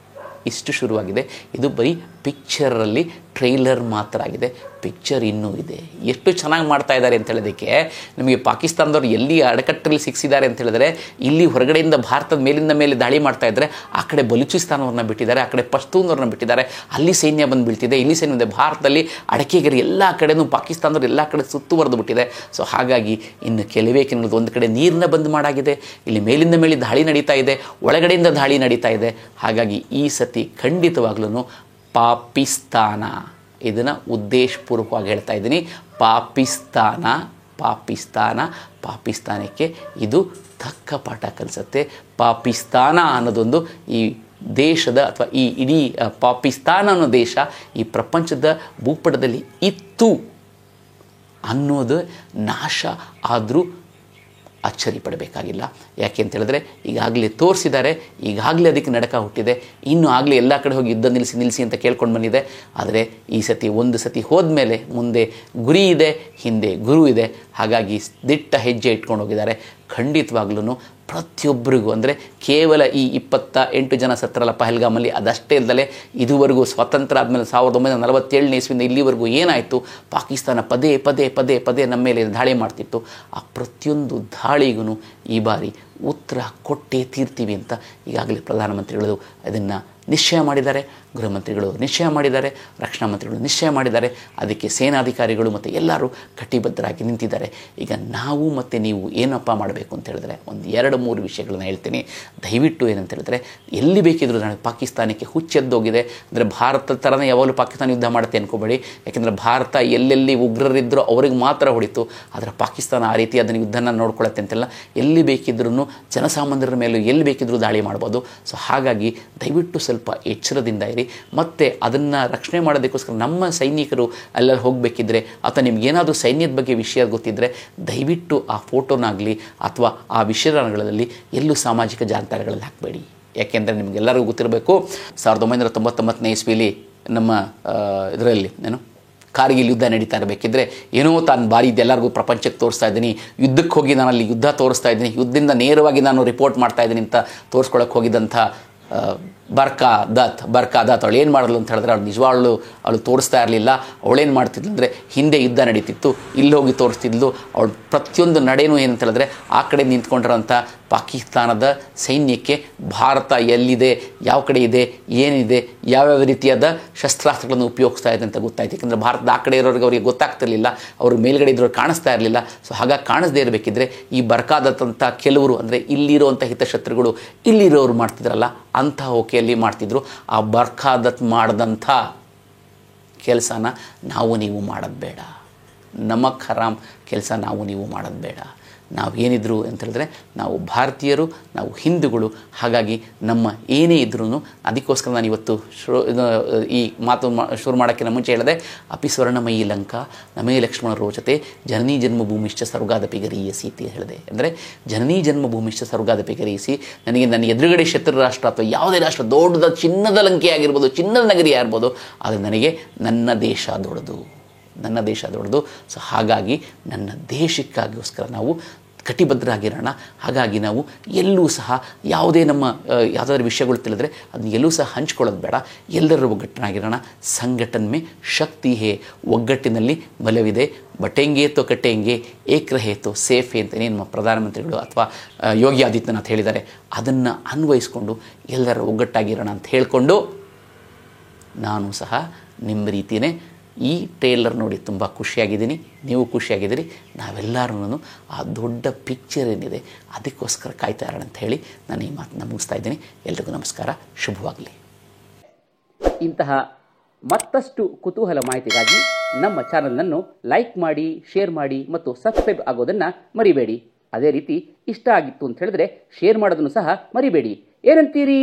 ಇಷ್ಟು ಶುರುವಾಗಿದೆ. ಇದು ಬರೀ ಪಿಕ್ಚರಲ್ಲಿ ಟ್ರೈಲರ್ ಮಾತ್ರ ಆಗಿದೆ, ಪಿಕ್ಚರ್ ಇನ್ನೂ ಇದೆ. ಎಷ್ಟು ಚೆನ್ನಾಗಿ ಮಾಡ್ತಾ ಇದ್ದಾರೆ ಅಂತ ಹೇಳೋದಕ್ಕೆ, ನಮಗೆ ಪಾಕಿಸ್ತಾನದವ್ರು ಎಲ್ಲಿ ಅಡಕಟ್ಟಲ್ಲಿ ಸಿಕ್ಕಿಸಿದ್ದಾರೆ ಅಂತ ಹೇಳಿದ್ರೆ, ಇಲ್ಲಿ ಹೊರಗಡೆಯಿಂದ ಭಾರತದ ಮೇಲಿಂದ ಮೇಲೆ ದಾಳಿ ಮಾಡ್ತಾ ಇದ್ದರೆ ಆ ಕಡೆ ಬಲೂಚಿಸ್ತಾನವ್ರನ್ನ ಬಿಟ್ಟಿದ್ದಾರೆ, ಆ ಕಡೆ ಪಶ್ತೂನ್ವ್ರನ್ನ ಬಿಟ್ಟಿದ್ದಾರೆ, ಅಲ್ಲಿ ಸೈನ್ಯ ಬಂದು ಬೀಳ್ತಿದೆ, ಇಲ್ಲಿ ಸೈನ್ಯ ಬಂದಿದೆ. ಭಾರತದಲ್ಲಿ ಅಡಕೆಗರಿ ಎಲ್ಲ ಕಡೆನೂ ಪಾಕಿಸ್ತಾನದವ್ರು ಎಲ್ಲ ಕಡೆ ಸುತ್ತುವರೆದು ಬಿಟ್ಟಿದೆ. ಸೊ ಹಾಗಾಗಿ ಇನ್ನು ಕೆಲವೇ ಕೆಲವೊಂದು ಒಂದು ಕಡೆ ನೀರನ್ನ ಬಂದ್ ಮಾಡಾಗಿದೆ, ಇಲ್ಲಿ ಮೇಲಿಂದ ಮೇಲೆ ದಾಳಿ ನಡೀತಾ ಇದೆ, ಒಳಗಡೆಯಿಂದ ದಾಳಿ ನಡೀತಾ ಇದೆ. ಹಾಗಾಗಿ ಈ ಸತಿ ಖಂಡಿತವಾಗ್ಲೂ ಪಾಕಿಸ್ತಾನ, ಇದನ್ನು ಉದ್ದೇಶಪೂರ್ವಕವಾಗಿ ಹೇಳ್ತಾ ಇದ್ದೀನಿ, ಪಾಕಿಸ್ತಾನಕ್ಕೆ ಇದು ತಕ್ಕ ಪಾಠ ಕಲಿಸುತ್ತೆ. ಪಾಕಿಸ್ತಾನ ಅನ್ನೋದೊಂದು ಈ ದೇಶದ ಅಥವಾ ಈ ಇಡೀ ಪಾಕಿಸ್ತಾನ ಅನ್ನೋ ದೇಶ ಈ ಪ್ರಪಂಚದ ಭೂಪಟದಲ್ಲಿ ಇತ್ತು ಅನ್ನೋದು ನಾಶ ಆದರೂ ಅಚ್ಚರಿ ಪಡಬೇಕಾಗಿಲ್ಲ. ಯಾಕೆ ಅಂತ ಹೇಳಿದ್ರೆ ಈಗಾಗಲೇ ತೋರಿಸಿದ್ದಾರೆ, ಈಗಾಗಲೇ ಅದಕ್ಕೆ ನಡಕ ಹುಟ್ಟಿದೆ, ಇನ್ನೂ ಆಗಲೇ ಎಲ್ಲ ಕಡೆ ಹೋಗಿ ಯುದ್ಧ ನಿಲ್ಲಿಸಿ ಅಂತ ಕೇಳ್ಕೊಂಡು ಬಂದಿದೆ. ಆದರೆ ಈ ಸತಿ ಒಂದು ಸತಿ ಹೋದ್ಮೇಲೆ ಮುಂದೆ ಗುರಿ ಇದೆ, ಹಿಂದೆ ಗುರು ಇದೆ. ಹಾಗಾಗಿ ದಿಟ್ಟ ಹೆಜ್ಜೆ ಇಟ್ಕೊಂಡು ಹೋಗಿದ್ದಾರೆ. ಖಂಡಿತವಾಗ್ಲೂ ಪ್ರತಿಯೊಬ್ಬರಿಗೂ ಅಂದರೆ ಕೇವಲ ಈ 28 ಜನ ಸತ್ತರಲ್ಲ ಪಹಲ್ಗಾಮಲ್ಲಿ, ಅದಷ್ಟೇ ಇಲ್ಲದೆ ಇದುವರೆಗೂ ಸ್ವಾತಂತ್ರ್ಯ ಆದಮೇಲೆ 1947ನೇ ಇಸ್ವಿಯಿಂದ ಇಲ್ಲಿವರೆಗೂ ಏನಾಯಿತು, ಪಾಕಿಸ್ತಾನ ಪದೇ ಪದೇ ಪದೇ ಪದೇ ನಮ್ಮ ಮೇಲೆ ದಾಳಿ ಮಾಡ್ತಿತ್ತು. ಆ ಪ್ರತಿಯೊಂದು ದಾಳಿಗೂ ಈ ಬಾರಿ ಉತ್ತರ ಕೊಟ್ಟೇ ತೀರ್ತೀವಿ ಅಂತ ಈಗಾಗಲೇ ಪ್ರಧಾನಮಂತ್ರಿಗಳು ಅದನ್ನು ನಿಶ್ಚಯ ಮಾಡಿದ್ದಾರೆ, ಗೃಹ ಮಂತ್ರಿಗಳು ನಿಶ್ಚಯ ಮಾಡಿದ್ದಾರೆ, ರಕ್ಷಣಾ ಮಂತ್ರಿಗಳು ನಿಶ್ಚಯ ಮಾಡಿದ್ದಾರೆ. ಅದಕ್ಕೆ ಸೇನಾಧಿಕಾರಿಗಳು ಮತ್ತು ಎಲ್ಲರೂ ಕಟಿಬದ್ಧರಾಗಿ ನಿಂತಿದ್ದಾರೆ. ಈಗ ನಾವು ಮತ್ತು ನೀವು ಏನಪ್ಪ ಮಾಡಬೇಕು ಅಂತ ಹೇಳಿದ್ರೆ ಒಂದು 2-3 ವಿಷಯಗಳನ್ನ ಹೇಳ್ತೀನಿ. ದಯವಿಟ್ಟು ಏನಂತ ಹೇಳಿದ್ರೆ ಎಲ್ಲಿ ಬೇಕಿದ್ರು ನನಗೆ ಪಾಕಿಸ್ತಾನಕ್ಕೆ ಹುಚ್ಚೆದ್ದೋಗಿದೆ. ಅಂದರೆ ಭಾರತದ ಥರನೇ ಯಾವಾಗಲೂ ಪಾಕಿಸ್ತಾನ ಯುದ್ಧ ಮಾಡುತ್ತೆ ಅಂದ್ಕೋಬೇಡಿ. ಯಾಕೆಂದರೆ ಭಾರತ ಎಲ್ಲೆಲ್ಲಿ ಉಗ್ರರಿದ್ದರೂ ಅವ್ರಿಗೆ ಮಾತ್ರ ಹೊಡಿತು. ಆದರೆ ಪಾಕಿಸ್ತಾನ ಆ ರೀತಿ ಅದನ್ನು ಯುದ್ಧನ ನೋಡ್ಕೊಳ್ಳುತ್ತೆ ಅಂತೆಲ್ಲ. ಎಲ್ಲಿ ಬೇಕಿದ್ರೂ ಜನಸಾಮಾನ್ಯರ ಮೇಲೂ ಎಲ್ಲಿ ಬೇಕಿದ್ರೂ ದಾಳಿ ಮಾಡ್ಬೋದು. ಸೊ ಹಾಗಾಗಿ ದಯವಿಟ್ಟು ಸ್ವಲ್ಪ ಎಚ್ಚರದಿಂದ ಇರಿ. ಮತ್ತು ಅದನ್ನು ರಕ್ಷಣೆ ಮಾಡೋದಕ್ಕೋಸ್ಕರ ನಮ್ಮ ಸೈನಿಕರು ಎಲ್ಲರೂ ಹೋಗಬೇಕಿದ್ರೆ ಅಥವಾ ನಿಮಗೇನಾದರೂ ಸೈನ್ಯದ ಬಗ್ಗೆ ವಿಷಯ ಗೊತ್ತಿದ್ದರೆ ದಯವಿಟ್ಟು ಆ ಫೋಟೋನಾಗಲಿ ಅಥವಾ ಆ ವಿಷಯಗಳಲ್ಲಿ ಎಲ್ಲೂ ಸಾಮಾಜಿಕ ಜಾಲತಾಣಗಳಲ್ಲಿ ಹಾಕಬೇಡಿ. ಯಾಕೆಂದರೆ ನಿಮಗೆಲ್ಲರಿಗೂ ಗೊತ್ತಿರಬೇಕು 1999ನೇ ಇಸ್ವಿಲಿ ನಮ್ಮ ಇದರಲ್ಲಿ ಕಾರ್ಗಿಲ್ ಯುದ್ಧ ನಡೀತಾ ಇರಬೇಕಿದ್ರೆ ಏನೋ ತಾನು ಬಾರಿ ಎಲ್ಲರಿಗೂ ಪ್ರಪಂಚಕ್ಕೆ ತೋರಿಸ್ತಾ ಇದ್ದೀನಿ, ಯುದ್ಧಕ್ಕೆ ಹೋಗಿ ನಾನು ಅಲ್ಲಿ ಯುದ್ಧ ತೋರಿಸ್ತಾ ಇದ್ದೀನಿ, ಯುದ್ಧದಿಂದ ನೇರವಾಗಿ ನಾನು ರಿಪೋರ್ಟ್ ಮಾಡ್ತಾ ಇದ್ದೀನಿ ಅಂತ ತೋರಿಸ್ಕೊಳ್ಳೋಕೆ ಹೋಗಿದ್ದಂಥ ಬರ್ಕಾ ದತ್ ಅವಳು ಏನು ಮಾಡಿದ್ಲು ಅಂತ ಹೇಳಿದ್ರೆ ಅವಳು ನಿಜವಾಗ್ಲೂ ಅವಳು ತೋರಿಸ್ತಾ ಇರಲಿಲ್ಲ. ಅವಳೇನು ಮಾಡ್ತಿದ್ಲು ಅಂದರೆ ಹಿಂದೆ ಯುದ್ಧ ನಡೀತಿತ್ತು, ಇಲ್ಲಿ ಹೋಗಿ ತೋರಿಸ್ತಿದ್ಲು. ಅವಳು ಪ್ರತಿಯೊಂದು ನಡೆಯೂ ಏನಂತ ಹೇಳಿದ್ರೆ ಆ ಕಡೆ ನಿಂತ್ಕೊಂಡಿರೋಂಥ ಪಾಕಿಸ್ತಾನದ ಸೈನ್ಯಕ್ಕೆ ಭಾರತ ಎಲ್ಲಿದೆ, ಯಾವ ಕಡೆ ಇದೆ, ಏನಿದೆ, ಯಾವ್ಯಾವ ರೀತಿಯಾದ ಶಸ್ತ್ರಾಸ್ತ್ರಗಳನ್ನು ಉಪಯೋಗಿಸ್ತಾ ಇದೆ ಅಂತ ಗೊತ್ತಾಯ್ತು. ಯಾಕೆಂದರೆ ಭಾರತದ ಆ ಕಡೆ ಇರೋರಿಗೆ ಅವರಿಗೆ ಗೊತ್ತಾಗ್ತಿರ್ಲಿಲ್ಲ, ಅವರು ಮೇಲ್ಗಡೆ ಇದ್ರವ್ರು ಕಾಣಿಸ್ತಾ ಇರಲಿಲ್ಲ. ಸೊ ಹಾಗಾಗಿ ಕಾಣಿಸ್ದೇ ಇರಬೇಕಿದ್ರೆ ಈ ಬರ್ಕಾದತ್ತಂಥ ಕೆಲವರು ಅಂದರೆ ಇಲ್ಲಿರೋವಂಥ ಹಿತಶತ್ರುಗಳು ಇಲ್ಲಿರೋರು ಮಾಡ್ತಿದ್ರಲ್ಲ ಅಂಥ ಓಕೆಯಲ್ಲಿ ಮಾಡ್ತಿದ್ರು. ಆ ಬರ್ಕಾದತ್ ಮಾಡಿದಂಥ ಕೆಲಸನ ನಾವು ನೀವು ಮಾಡೋದು ಬೇಡ. ನಮಕ್ ಹರಾಮ್ ಕೆಲಸ ನಾವು ನೀವು ಮಾಡೋದು ಬೇಡ. ನಾವೇನಿದ್ರು ಅಂತ ಹೇಳಿದ್ರೆ ನಾವು ಭಾರತೀಯರು, ನಾವು ಹಿಂದೂಗಳು. ಹಾಗಾಗಿ ನಮ್ಮ ಏನೇ ಇದ್ರೂ ಅದಕ್ಕೋಸ್ಕರ ನಾನು ಇವತ್ತು ಈ ಮಾತು ಶುರು ಮಾಡೋಕ್ಕಿಂತ ಮುಂಚೆ ಹೇಳಿದೆ, ಅಪಿ ಸ್ವರ್ಣಮಯಿ ಲಂಕಾ ನಮೇ ಲಕ್ಷ್ಮಣ ರೋಚತೆ ಜನನೀ ಜನ್ಮಭೂಮಿಶ್ಚ ಸ್ವರ್ಗಾದಪಿ ಗರೀಯಸಿ ಅಂತ ಹೇಳಿದೆ. ಅಂದರೆ ಜನನೀ ಜನ್ಮಭೂಮಿಶ್ಚ ಸ್ವರ್ಗಾದಪಿ ಗರೀಯಸಿ, ನನಗೆ ನನ್ನ ಎದುರುಗಡೆ ಶತ್ರು ರಾಷ್ಟ್ರ ಅಥವಾ ಯಾವುದೇ ರಾಷ್ಟ್ರ ದೊಡ್ಡದ ಚಿನ್ನದ ಲಂಕೆ ಆಗಿರ್ಬೋದು, ಚಿನ್ನದ ನಗರಿ ಆಗಿರ್ಬೋದು, ಆದರೆ ನನಗೆ ನನ್ನ ದೇಶ ದೊಡ್ಡದು. ಸೊ ಹಾಗಾಗಿ ನನ್ನ ದೇಶಕ್ಕಾಗೋಸ್ಕರ ನಾವು ಕಟಿಬದ್ಧರಾಗಿರೋಣ. ಹಾಗಾಗಿ ನಾವು ಎಲ್ಲೂ ಸಹ ಯಾವುದೇ ನಮ್ಮ ಯಾವುದಾದ್ರೂ ವಿಷಯಗಳು ತಿಳಿದ್ರೆ ಅದನ್ನ ಎಲ್ಲೂ ಸಹ ಹಂಚ್ಕೊಳ್ಳೋದು ಬೇಡ. ಎಲ್ಲರೂ ಒಗ್ಗಟ್ಟನಾಗಿರೋಣ. ಸಂಘಟನೆ ಶಕ್ತಿ ಹೇ, ಒಗ್ಗಟ್ಟಿನಲ್ಲಿ ಬಲವಿದೆ. ಬಟೆಂಗೆ ತೋ ಕಟ್ಟೆಂಗೆ ಏಕ್ ರಹೇ ತೋ ಸೇಫ್ ಅಂತ ನಮ್ಮ ಪ್ರಧಾನಮಂತ್ರಿಗಳು ಅಥವಾ ಯೋಗಿ ಆದಿತ್ಯನಾಥ್ ಹೇಳಿದ್ದಾರೆ. ಅದನ್ನು ಅನ್ವಯಿಸ್ಕೊಂಡು ಎಲ್ಲರೂ ಒಗ್ಗಟ್ಟಾಗಿರೋಣ ಅಂತ ಹೇಳಿಕೊಂಡು ನಾನು ಸಹ ನಿಮ್ಮ ರೀತಿಯೇ ಈ ಟ್ರೇಲರ್ ನೋಡಿ ತುಂಬ ಖುಷಿಯಾಗಿದ್ದೀನಿ, ನೀವು ಖುಷಿಯಾಗಿದ್ದೀರಿ. ನಾವೆಲ್ಲರೂ ಆ ದೊಡ್ಡ ಪಿಕ್ಚರ್ ಏನಿದೆ ಅದಕ್ಕೋಸ್ಕರ ಕಾಯ್ತಾ ಇರೋಣ ಅಂತ ಹೇಳಿ ನಾನು ಈ ಮಾತನ್ನು ಮುಗಿಸ್ತಾ ಇದ್ದೀನಿ. ಎಲ್ರಿಗೂ ನಮಸ್ಕಾರ, ಶುಭವಾಗಲಿ. ಇಂತಹ ಮತ್ತಷ್ಟು ಕುತೂಹಲ ಮಾಹಿತಿಗಾಗಿ ನಮ್ಮ ಚಾನಲನ್ನು ಲೈಕ್ ಮಾಡಿ, ಶೇರ್ ಮಾಡಿ ಮತ್ತು ಸಬ್ಸ್ಕ್ರೈಬ್ ಆಗೋದನ್ನು ಮರಿಬೇಡಿ. ಅದೇ ರೀತಿ ಇಷ್ಟ ಆಗಿತ್ತು ಅಂತ ಹೇಳಿದ್ರೆ ಶೇರ್ ಮಾಡೋದನ್ನು ಸಹ ಮರಿಬೇಡಿ. ಏನಂತೀರಿ?